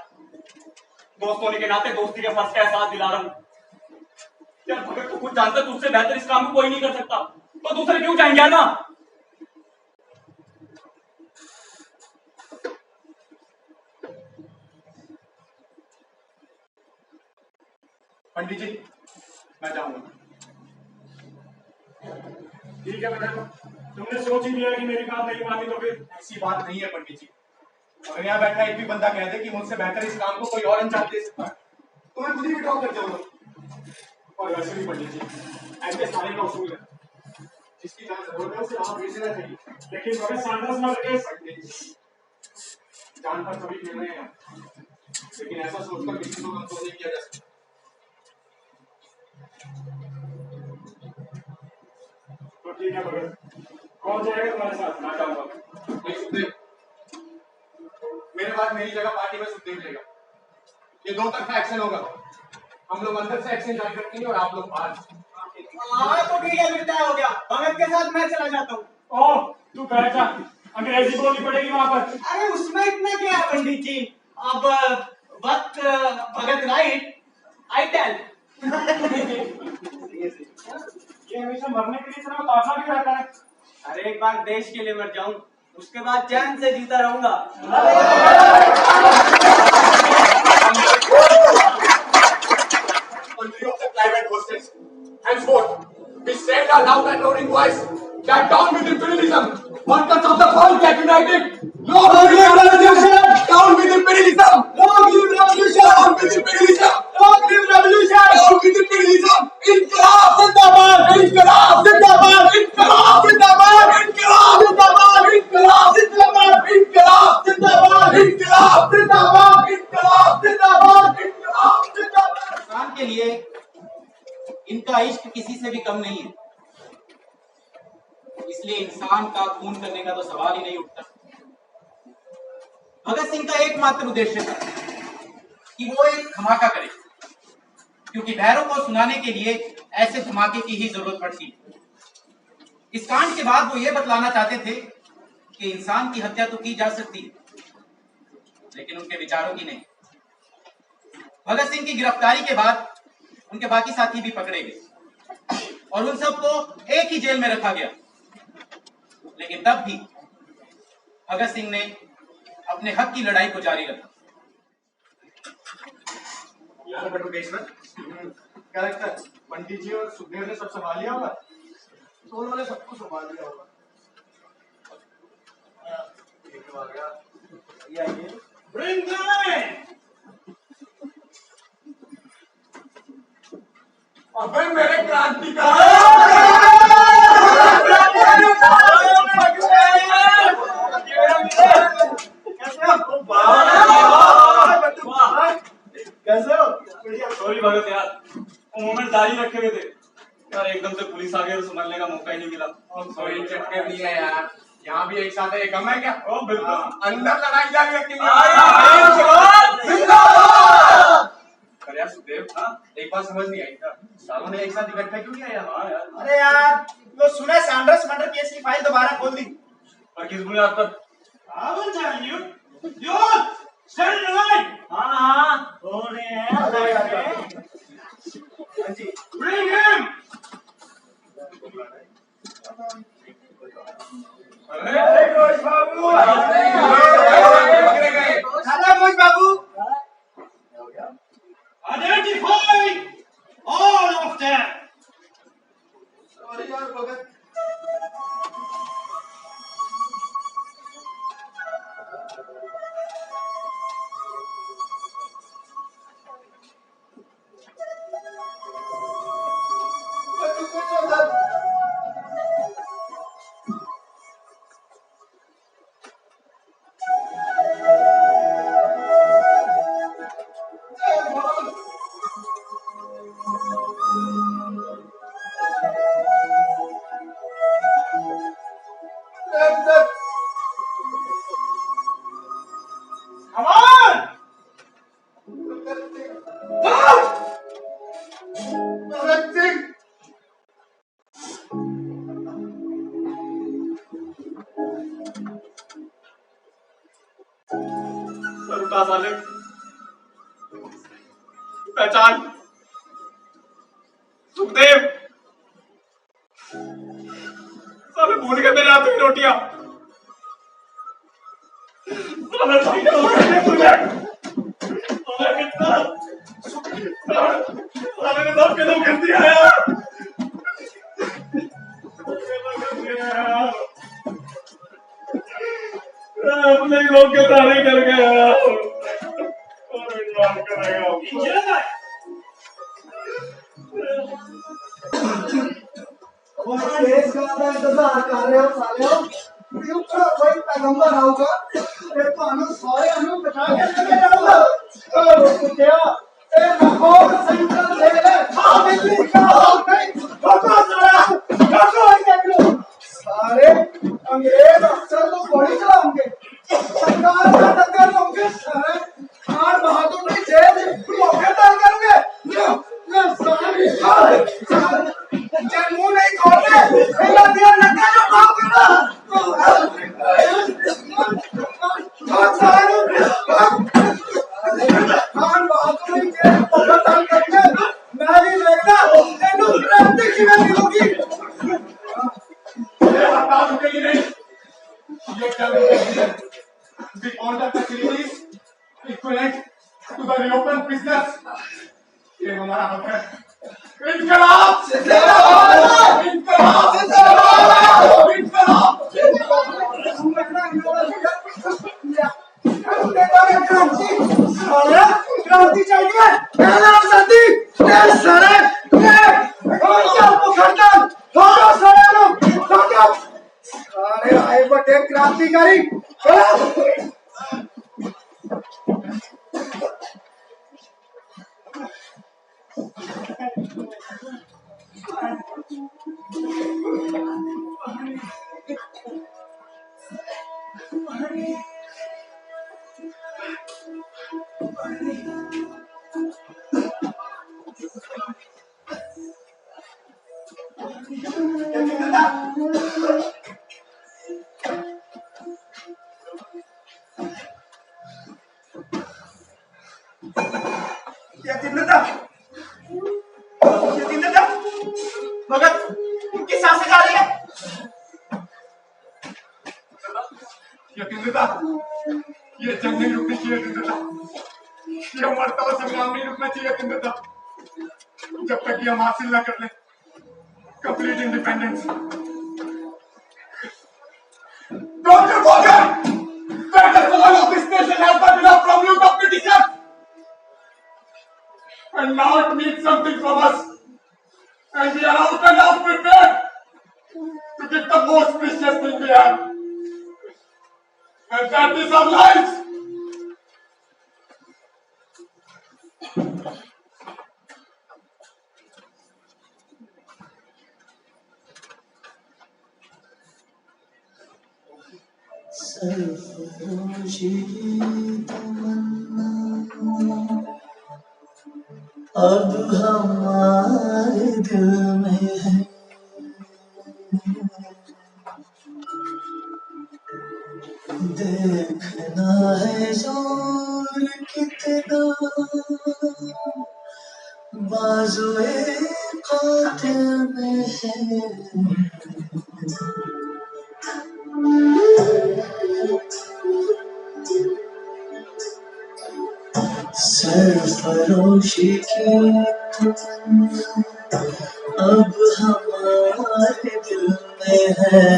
दोस्त होने के नाते दोस्ती के फर्ज का एहसास दिला रहा हूँ। यार भगत तू खुद जानता तुझसे बेहतर इस काम को कोई नहीं कर सकता, तो दूसरे क्यों जाएंगे ना? पंडित जी मैं जाऊंगा। ठीक है भगत, तुमने सोच ही लिया कि मेरी बात नहीं मानी तो फिर? ऐसी बात नहीं है पंडित जी, अगर यहाँ बैठा एक भी बंदा कह दे कि मुझसे बेहतर इस काम को कोई और अंजाम दे सकता है तो मैं खुद ही विड्रॉ कर जाऊंगा। और वैसे भी पंडित जी ऐसे सारे का उसूल है, जिसकी जहाँ जरूरत है उसे वहां भेज देना चाहिए। लेकिन भगत सारदास मर्डर केस जान पर सभी खेल रहे हैं, लेकिन ऐसा सोचकर किसी को कंट्रोल नहीं किया जा सकता। तो ठीक है भगत, कौन जाएगा तुम्हारे साथ? मैं जाऊंगा। नहीं सुखदेव, मेरे बाद मेरी जगह पार्टी में सुखदेव लेगा। ये दो तरफा एक्शन होगा, हम लोग अंदर से एक्शन जारी रखेंगे और आप लोग बाहर। हाँ तो ठीक है, फिर तय हो गया। भगत के साथ मैं चला जाता हूँ। ओह तू बैठ जा, अंग्रेजी बोलनी पड़ेगी वहां पर। अरे उसमें इतना क्या है पंडित जी, अब वक्त भगत राइट आई टेल। ये हमेशा मरने के लिए सिर्फ ताजा भी रहता है। अरे एक बार देश के लिए मर जाऊं, उसके बाद चैन से जीता रहूंगा। Country of the climate hostess. Henceforth, we send our loud and roaring voice that down with imperialism. Workers of the world get united. Long live revolution! Down with imperialism! Long live revolution! Down with imperialism! Long live revolution! Down with imperialism! इनकलाब जिंदाबाद! इनकलाब जिंदाबाद! इनकलाब जिंदाबाद! इनकलाब जिंदाबाद! इनकलाब जिंदाबाद! इनकलाब जिंदाबाद! इनकलाब जिंदाबाद! इनकलाब जिंदाबाद! इनकलाब जिंदाबाद! इंसान के लिए इनका इश्क किसी से भी कम नहीं है, इसलिए इंसान का खून करने का तो सवाल ही नहीं उठता। भगत सिंह का एकमात्र उद्देश्य था कि वो एक धमाका करे, क्योंकि भैरों को सुनाने के लिए ऐसे धमाके की ही जरूरत पड़ती। इस कांड के बाद वो ये बतलाना चाहते थे कि इंसान की हत्या तो की जा सकती है, लेकिन उनके विचारों की नहीं। भगत सिंह की गिरफ्तारी के बाद उनके बाकी साथी भी पकड़े गए और उन सबको एक ही जेल में रखा गया, लेकिन तब भी भगत सिंह ने अपने हक की लड़ाई को जारी रखा। क्या लगता है पंडित जी और सुखदेव ने सब संभाल लिया होगा? दोनों ने सब कुछ संभाल लिया होगा। एक आ गया, ये आइए। Bring them in! अबे मेरे क्रांति का कैसे हो? सॉरी भगत यार, वो मोमेंट जारी रखे हुए थे यार, एकदम से पुलिस आ गई तो संभलने का मौका ही नहीं मिला। कोई चक्कर नहीं है यार, यहाँ भी एक साथ है, गम है क्या? ओ बिल्कुल, अंदर लड़ाई जारी रखेंगे। अरे यार सुखदेव, एक बात समझ नहीं आई था, सालों ने एक साथ इकट्ठा क्यों किया यार? हाँ यार, अरे यार, वो सुना सैंडर्स मर्डर केस की फाइल दोबारा खोल दी। और किस बुनियाद पर? I will tell you. You all stand in line. हाँ, हो रहे हैं। Bring him. अरे घोष बाबू, खाना घोष बाबू। Identify all of them. Sorry यार भगत, Come on. Bhagat Singh, sir उठा साले, पहचान सुखदेव। साले भूल गए मेरे हाथों की रोटियां। साले भाई क्या हो गया तुझे? साले कितना साले ने सब कदम कर दिया यार। अपने ही लोग के तारे कर गया यार। और इंतजार करेगा। Enjoy. केस का इंतजार कर रहे हो साले हो? कोई पैगंबर आऊगा, एक तो अनु सॉरी अनु बचा के लेके जाऊंगा। क्या? एक और सेंट्रल जेल है, दिल्ली का नहीं, ठोको साला, ठोको इनको। सारे अंग्रेज अफसर तो गोली चलाओगे, सरकार का टक्कर लोगे सारे, खान बहादुर की जेल मौके तय करोगे। जम्मू नहीं खोलते, इला दिया लगा जो काम करना। खान बहादुर की जेल मौके तय करके मैं नहीं देखता, तेनू क्रांति की नहीं होगी। बता रुकेगी नहीं। ये क्या है? The order facilities equivalent to the reopened prisoners. ये हमारा हक है। इनकलाब! इनकलाब! इनकलाब! इनकलाब! क्रांति चाहिए, आजादी, सारे सारे आए बटे क्रांतिकारी। भगत इनकी सांसें जा रही है। यतीन्द्रता, ये जंग नहीं रुकनी चाहिए यतीन्द्रता, ये मरता हुआ संग्राम नहीं रुकना चाहिए यतीन्द्रता, जब तक ये हम हासिल न कर ले complete independence. Don't you forget that the soul of this nation has been enough from you, the Britishers, and now it needs something from us, and we are out and out prepared to give the most precious thing we have. And that is our lives. सरफरोशी तमन्ना अब हमारे दिल में है, देखना है जोर कितना बाजुए कातिल में है। सरफरोशी की अब हमारे दिल में है,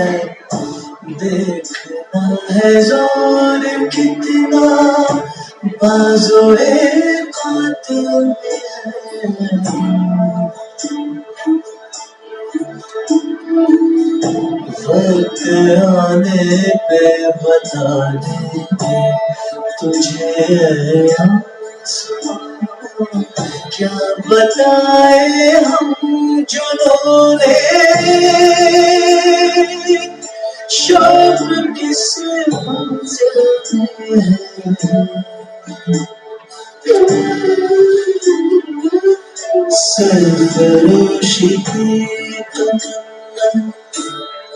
देखना है जोर कितना बाजुए कातिल में है। वक्त आने पे बता देंगे तुझे क्या बताए हम जिन्होंने शौक किस मंजिल में है। सरफरोशी की तमन्ना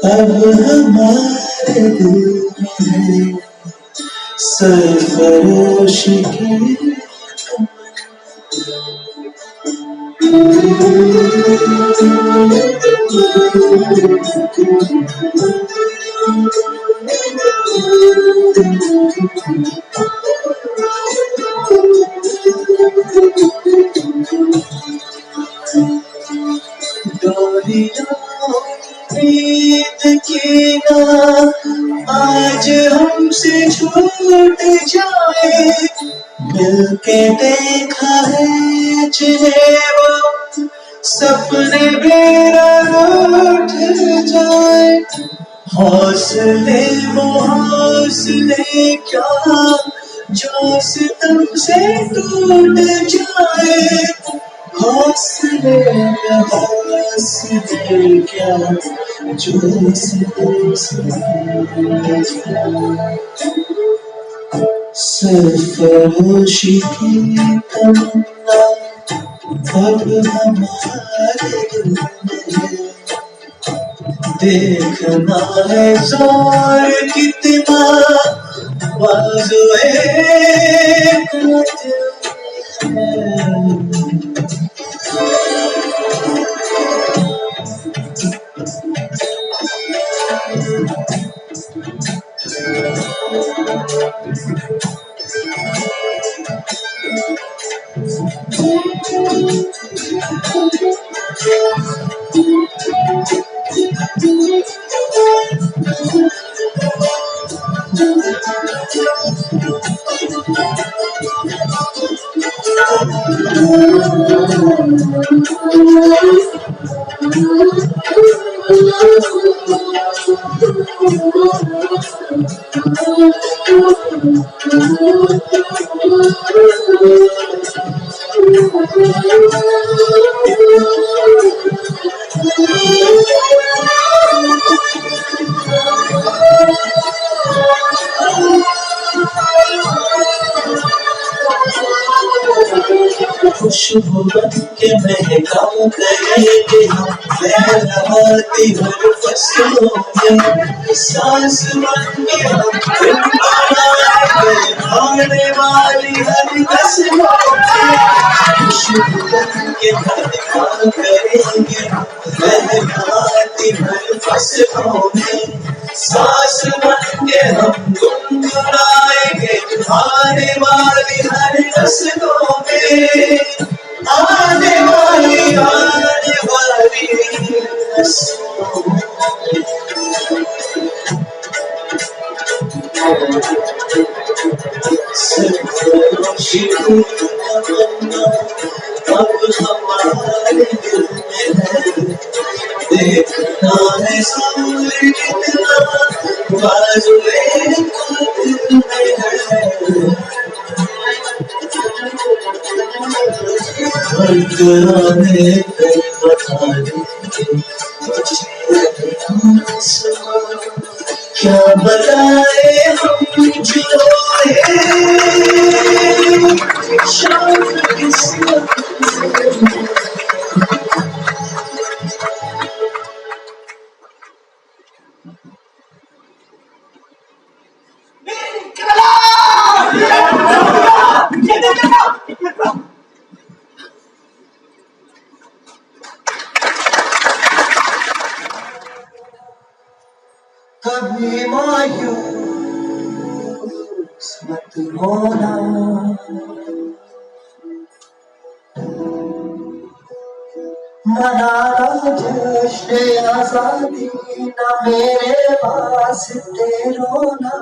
अब हमारे दिल में है, सरफरोशी की उम्मीद की ना आज हमसे छूट जाए, मिलके देखा है जिन्हें वो सपने मेरा रूठ जाए। हौसले वो हौसले क्या जो सितम से टूट जाए, हौसले क्या जो सितम से सरफरोशी की तमन्ना अब हमारे दिल में है, देखना है जोर कितना बाजुए कातिल में खुशबू के महका करेंगे हम लहराती हर फसलों में सांस बन के हम गुनगुनाएंगे आने वाली हर नस्लों में खुशबू के महका करेंगे हम लहराती हर फसलों में सांस बन के हम गुनगुनाएंगे आने वाली हर नस्लों में आने वाली नस्लों में सरफरोशी की तमन्ना अब हमारे दिल में है देखना है सूर्य कितना बाजुए दिल में है बरकरारे कर बताने क्या बताए हम जो शाम किस्मत कभी मायूस मत होना मनाना जश्न आजादी न मेरे वास्ते रोना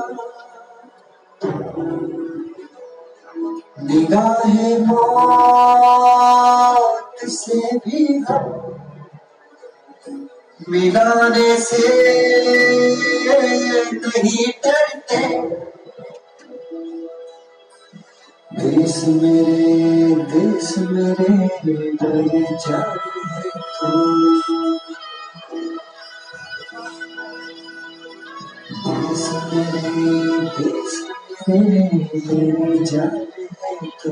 निगाहे मौत से भी हम मिलाने से नहीं डरते देश मेरे डर जाए तो देश मेरे जाए तो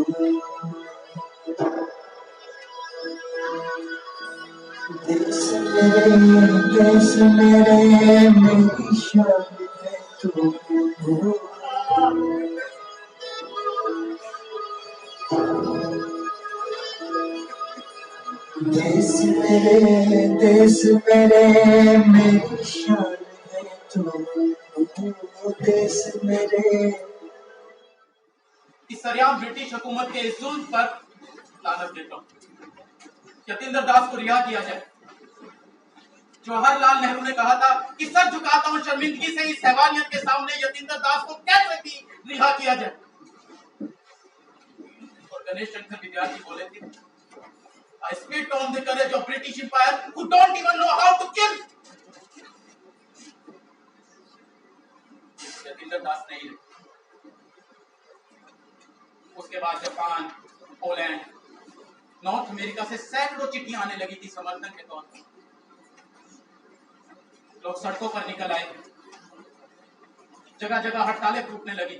देश मेरे मेरी शान है तू देश मेरे मेरी शान है तू देश मेरे इस सरेआम ब्रिटिश हुकूमत के इस जुल्म पर लानत देता हूँ। यतीन्द्र दास को रिहा किया जाए। जवाहरलाल नेहरू ने कहा था कि सर झुकाता हूँ शर्मिंदगी से इस हैवानियत के सामने यतीन्द्र दास को कैसे भी रिहा किया जाए। और गणेश शंकर विद्यार्थी बोले थे, I spit on the courage of British Empire who don't even know how to kill. Yatindra दास नहीं है। उसके बाद जापान, पोलैंड, नॉर्थ अमेरिका से सैकड़ों चिट्ठियां आने लगी थी समर्थन के तौर पर। लोग सड़कों पर निकल आए, जगह जगह हड़तालें फूटने लगी,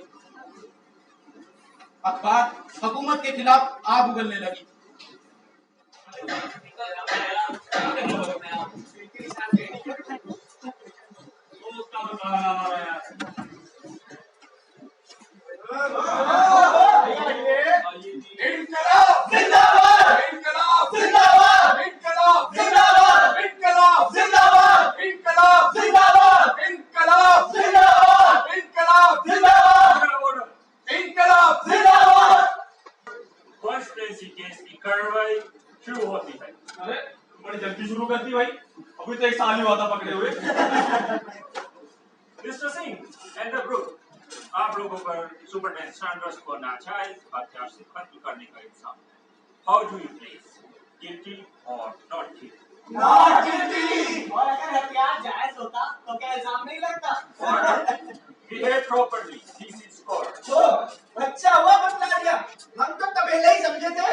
अखबार हुकूमत के खिलाफ आग उगलने लगी। शुरू होती है। अरे बड़ी जल्दी शुरू कर दी भाई, अभी तो एक साल ही हुआ था पकड़े हुए। Mister Singh and the group, आप लोगों पर सुपरटेंडेंट सैंडर्स को नाजायज हथियार से कत्ल करने का इल्जाम। How do you place, guilty और नॉट गिल्टी? Not guilty. और अगर हथियार जायज होता तो क्या इल्जाम नहीं लगता? Behave properly, this is court. Oh, अच्छा हुआ बतला दिया, हम तो तबेला ही समझे थे।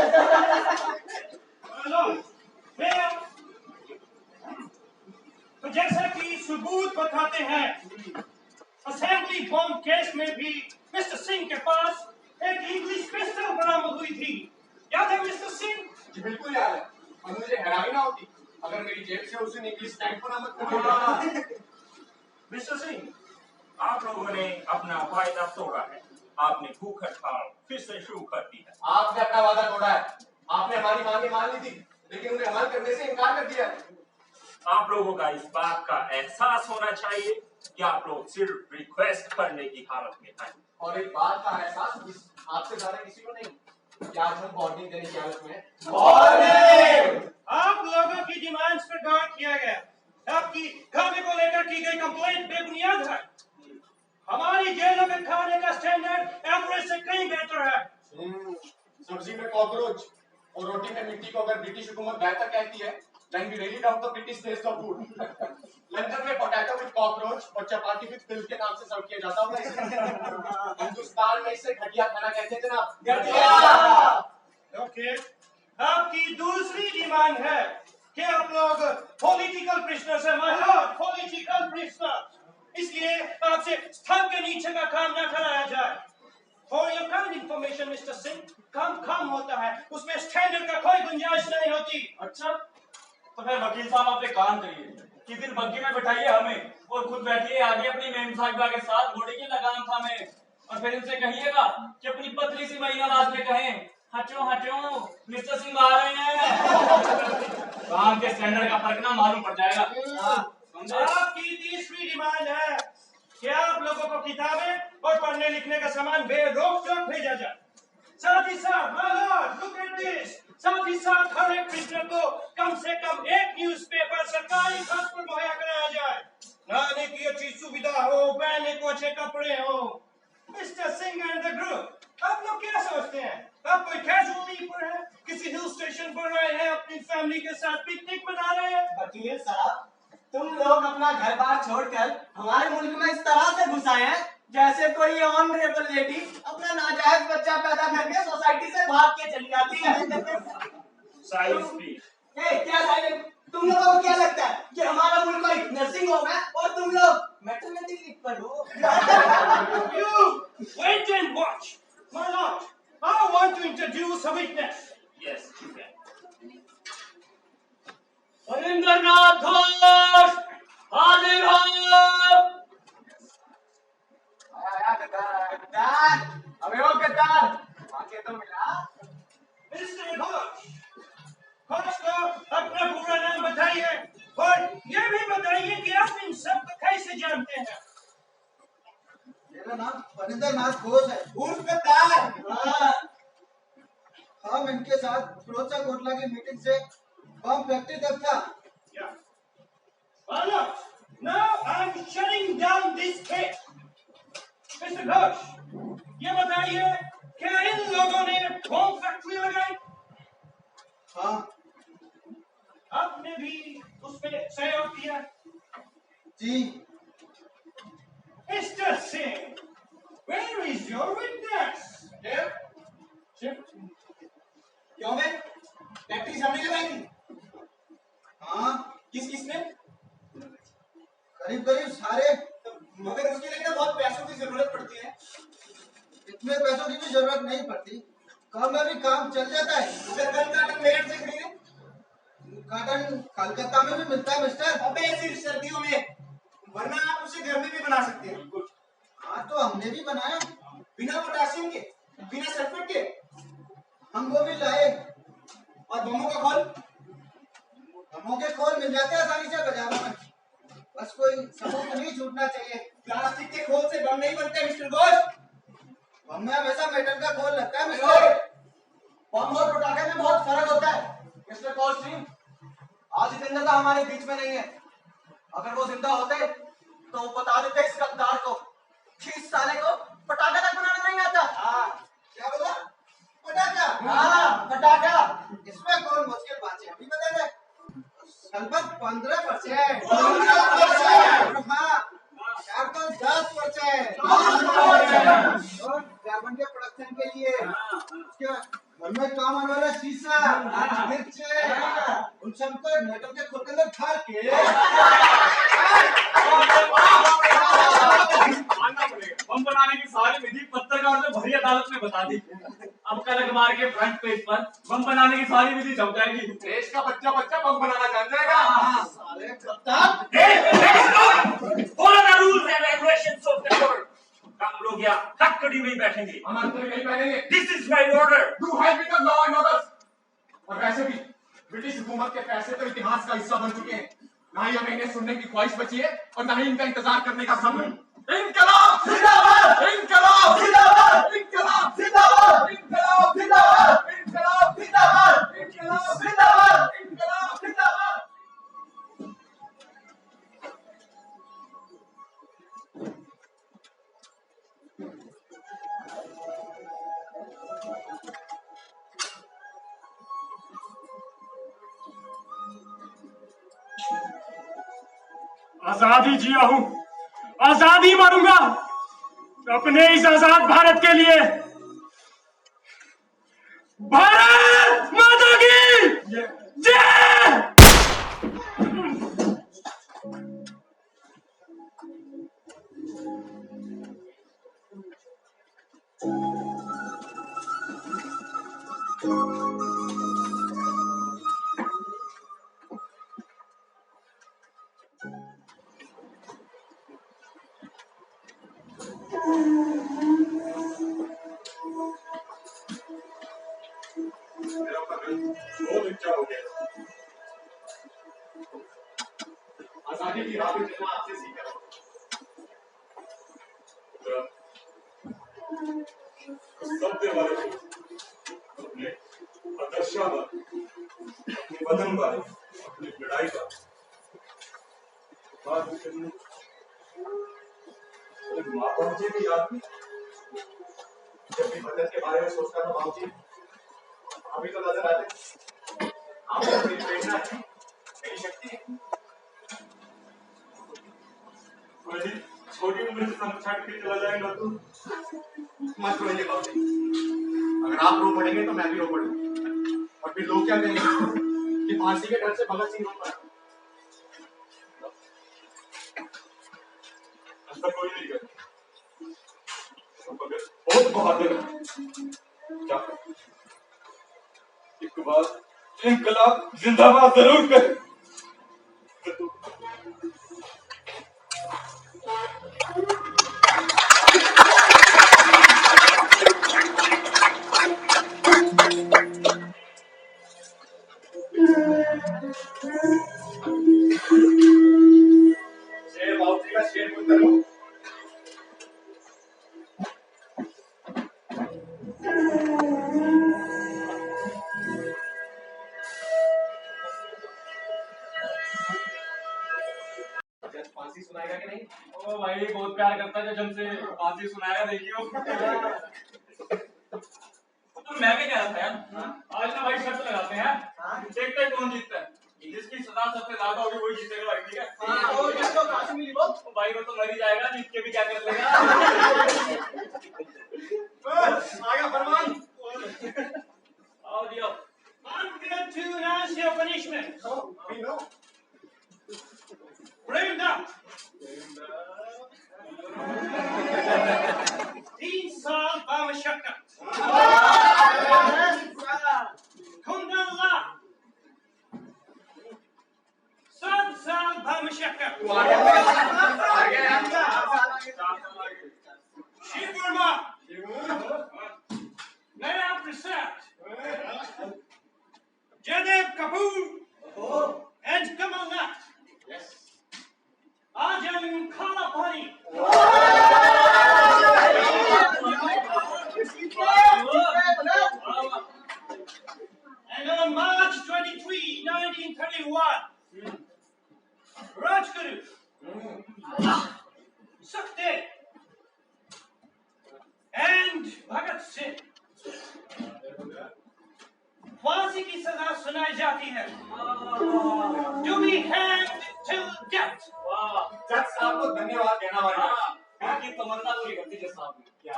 तो जैसा कि सबूत बताते हैं, असेंबली बॉम्ब केस में भी मिस्टर सिंह के पास एक इंग्लिश पिस्टल और मुझे हैरानी ना होती अगर मेरी जेब से उस दिन इंग्लिश टाइम को नामत कर मिस्टर सिंह, आप लोगों ने अपना वायदा तोड़ा है। आपने भूख हड़ताल फिर से शुरू कर दी है। आपने अपना वादा तोड़ा है। आपने हमारी मांगे मान ली थी, लेकिन उन्हें अमल करने से इनकार कर दिया है। आप लोगों का इस बात का एहसास होना चाहिए कि आप लोग सिर्फ रिक्वेस्ट करने की हालत में हैं। और एक बात का एहसास आपसे ज्यादा किसी को नहीं कि आज हम वार्निंग देने की हालत में हैं। आप लोगों की डिमांड्स पर गौर किया गया। आपकी खाने को लेकर की गई कंप्लेंट बेबुनियाद है। हमारी जेलों में खाने का स्टैंडर्ड एवरेज से कहीं बेहतर है। सब्जी में कॉकरोच और रोटी में मिट्टी को अगर ब्रिटिश हुकूमत बेहतर कहती है, then we really doubt the British taste of food. London में पोटैटो विद कॉकरोच और चपाती विद फिल के नाम से सर्व किया जाता होगा। हिंदुस्तान में इसे घटिया खाना कहते थे ना। घटिया। ओके, आपकी दूसरी डिमांड है कि आप लोग पॉलिटिकल प्रिजनर्स हैं, माय लॉर्ड, पॉलिटिकल प्रिजनर्स। इसलिए आपसे स्तंभ के नीचे का काम न कराया जाए। For your kind information, Mr. Singh, काम होता है, उसमें स्टैंडर्ड का कोई गुंजाइश नहीं होती। अच्छा, तो फिर वकील साहब आप एक काम करिए, किस दिन बग्गी में बैठाइए हमें और खुद बैठिए आगे अपनी मेम साहिबा के साथ घोड़े की लगाम थामे और फिर इनसे कहिएगा कि अपनी पतली सी महीना आवाज में कहें, हटो हटो मिस्टर सिंह आ रहे हैं। काम के स्टैंडर्ड का फर्क ना मालूम पड़ जाएगा। आपकी तीसरी डिमांड है कि आप लोगों को किताबें और पढ़ने लिखने का सामान बेरोक टोक भेजा जाए। साथ ही साथ, my lord, look at this, साथ ही साथ हर एक प्रिजनर को कम से कम एक न्यूज़पेपर सरकारी खर्च पर मुहैया कराया जाए। नहाने की अच्छी सुविधा हो, पहनने को अच्छे कपड़े हो। Mister Singh and the group, आप लोग क्या सोचते हैं? आप कोई कैजुअल लीव पर है, किसी हिल स्टेशन पर रहे हैं, अपनी फैमिली के साथ पिकनिक मना रहे हैं? वकील साहब, तुम लोग अपना घर बार छोड़कर हमारे मुल्क में इस तरह से घुस आए हैं जैसे कोई ऑनरेबल लेडी अपना नाजायज बच्चा पैदा करके सोसाइटी से भाग के चली जाती है। Silence please. क्या साइलेंस? तुम लोगों को क्या लगता है कि हमारा मुल्क कोई नर्सिंग होम है और तुम लोग मैटरनिटी लीव पर हो? You wait and watch, my lord. I want to introduce a witness. Yes, you can. Harindranath Ghosh हाजिर हो। गद्दार, अबे वो गद्दार, आके तो मिला। Mr. Ghosh, घोष को अपना पूरा नाम बताइए और ये भी बताइए कि आप इन सब को कैसे जानते हैं? मेरा नाम हरिंद्रनाथ घोष है। उर्फ गद्दार। हम इनके साथ फिरोजा कोटला की मीटिंग से बम फैक्ट्री तक था। Yeah. My lord, now I'm shutting down this case. Mr. Ghosh, ये बताइए क्या इन लोगों ने बम फैक्ट्री लगाई? हाँ। आपने भी उसमें सहयोग किया? जी। Mr. Singh, where is your witness? Here? क्यों बे? फैक्ट्री हमने लगाई थी। हाँ। किस ने? करीब करीब सारे। मगर उसके लिए ना बहुत पैसों की जरूरत पड़ती है। इतने पैसों की भी जरूरत नहीं पड़ती, काम में भी काम चल जाता है। काटन मेरठ से खरीदे। काटन कलकत्ता में भी मिलता है मिस्टर। अबे सिर्फ सर्दियों में, वरना आप उसे घर में भी बना सकते हैं। हाँ तो हमने भी बनाया, बिना पोटाशियम के, बिना सल्फेट के। हम वो भी लाए। और बमों का खोल? बमों के खोल मिल जाते हैं आसानी से बाजारों में, बस कोई सबूत नहीं छूटना चाहिए। प्लास्टिक के खोल से बम नहीं बनते मिस्टर घोष। बम में हमेशा मेटल का खोल लगता है मिस्टर। बम और पटाखे में बहुत फर्क होता है मिस्टर कौल सिंह। आज जिंदा हमारे बीच में नहीं है। अगर वो जिंदा होते तो वो बता देते इस गद्दार को कि इस साले को पटाखा तक बनाना नहीं आता। क्या बोला? पटाखा? हाँ, पटाखा। इसमें कौन मुश्किल बात है, अभी बता दे। लगभग 15%। हाँ, कार्बन 10%। और कार्बन के प्रोडक्शन के लिए उसके घर में काम आने वाला शीशा, मिर्चे, उन सबको मेटल के खोल के अंदर ढाल के बम बनाने की सारी विधि पत्रकार ने भरी अदालत में बता दी। अब कल अखबार के फ्रंट पेज पर बम बनाने की सारी विधि छप जाएगी। देश का बच्चा बच्चा बम बनाना जान जाएगा। साले कप्तान follow the rules and regulations of the court. आप लोग यहाँ हथकड़ी में ही बैठेंगे। हम अंतर नहीं पहनेंगे। This is my order. You have become law and order. और वैसे भी ब्रिटिश हुकूमत के फैसले तो इतिहास का हिस्सा बन चुके हैं। ना ही हमें इन्हें सुनने की ख्वाहिश बची है और ना ही इनका इंतजार करने का सब्र। इनकलाब जिंदाबाद! इनकलाब जिंदाबाद! इनकलाब जिंदाबाद! इनकलाब जिंदाबाद! इनकलाब जिंदाबाद! इनकलाब जिंदाबाद! इनकलाब जिंदाबाद! आजादी जिया हूं, आजादी मारूंगा अपने इस आजाद भारत के लिए। भारत माता की जय। बहुत अच्छा हो गया। आजादी की राह पे चलना आपसे सीखा। सत्य वाले अपने आदर्शा पर, अपने वतन पर, अपनी लड़ाई पर बात करनी। माँ बाप जी की याद में जब भी वतन के बारे में सोचता था बाबूजी, अभी तो नजर आते। आप मेरी प्रेरणा है, मेरी शक्ति है। जी छोटी उम्र से सब छाट के चला जाएगा तो मत रोइए बाबूजी। अगर आप रो पड़ेंगे तो मैं भी रो पड़ूंगा। और फिर लोग क्या कहेंगे कि फांसी के डर से भगत सिंह रो पड़ा। ऐसा कोई नहीं करता। बहुत बहादुर है। क्या एक बार इनकलाब जिंदाबाद जरूर कर। शेर बाबूजी का शेर पुत्र हूँ। फांसी सुनाएगा कि नहीं? ओ भाई बहुत प्यार करता है जब से फांसी सुनाया देखियो। तो मैं क्या कह रहा था यार, आज ना भाई शर्त लगाते हैं, देखते हैं कौन जीतता है। जिसकी सजा सबसे ज्यादा होगी वही जीतेगा भाई, ठीक है? और किसको फांसी मिली वो? तो भाई वो तो मर ही जाएगा, जीत के भी क्या कर लेगा। आगे फरमान। आओ दियो। I'm going to announce your punishment. We know. Bring it up. 3 साल बामशक्कत कुंदल्ला 7 साल बामशक्कत शिव वर्मा नया प्रसाद Jaydev Kapoor and Kamal Nath. Ajam Kalapani. And on March 23, 1931, Rajguru, Sukhdev, and Bhagat Singh फांसी की सजा सुनाई जाती है। To be hanged till death. वाह, जज साहब को धन्यवाद देना पड़ेगा। उनकी तमन्ना पूरी करती जज साहब ने। क्या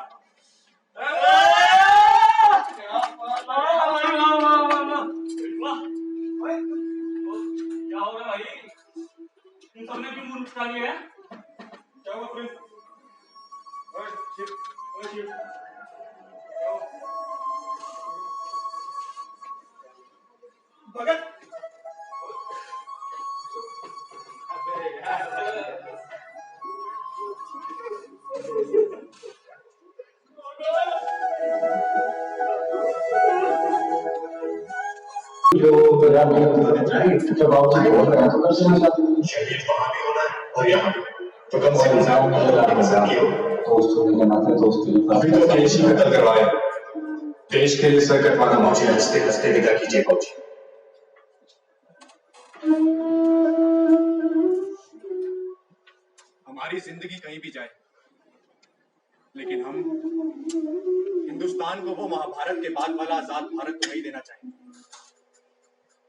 क्या हो गया भाई? तुम सबने क्यों मुंह उठा लिया है? क्या हुआ प्रिंस? ओए शिव, क्या हुआ? भगत जो जब आप बोल रहे हैं तो कर समझ आते हैं शहीद वहां भी होना है और यहाँ भी तो कम से दोस्तों के नाते दोस्ती अभी तो देश ही कत्ल करवाए देश के लिए सर कटवाना मुझे हंसते हंसते विदा कीजिए पहुंचे हमारी जिंदगी कहीं भी जाए, लेकिन हम हिंदुस्तान को वो महाभारत के बाद वाला आजाद भारत को नहीं देना चाहेंगे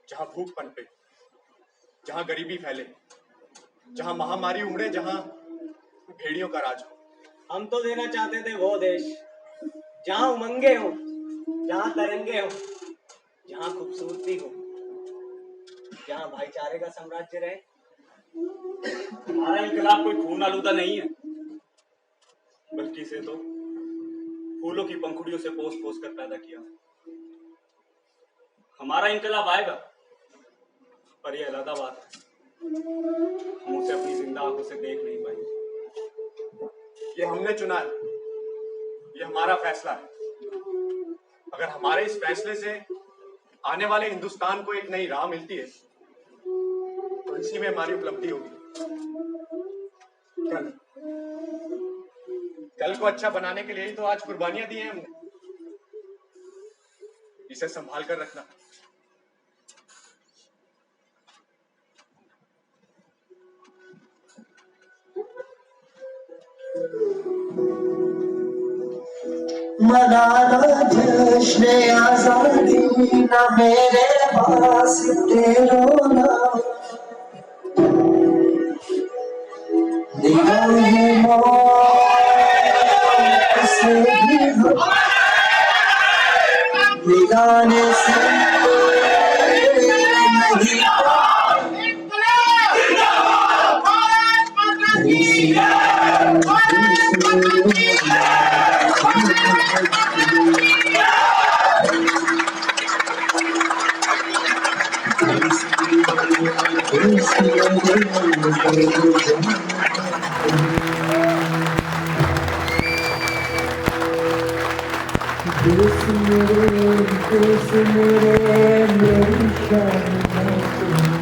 जहां भूख पनपे, जहां गरीबी फैले, जहां महामारी उमड़े, जहां भेड़ियों का राज हो। हम तो देना चाहते थे वो देश जहां उमंगे हो, जहां तरंगे हो, जहां खूबसूरती हो, जहां भाईचारे का साम्राज्य रहे। हमारा इनकलाब कोई खून आलूदा नहीं है, बल्कि इसे तो फूलों की पंखुड़ियों से पोस पोस कर पैदा किया। हमारा इनकलाब आएगा, पर यह अलग बात है, हम उसे अपनी जिंदा आंखों से देख नहीं पाएंगे। ये हमने चुना है, ये हमारा फैसला है। अगर हमारे इस फैसले से आने वाले हिंदुस्तान को एक नई राह मिलती है तो इसी में हमारी उपलब्धि होगी। कल को अच्छा बनाने के लिए ही तो आज कुर्बानियां दी हैं हमने, इसे संभाल कर रखना। मनाना जश्न आजादी न मेरे पास तेरो नाम निगाहें मौत से भी हम निगाने से देश मेरे मेरी शान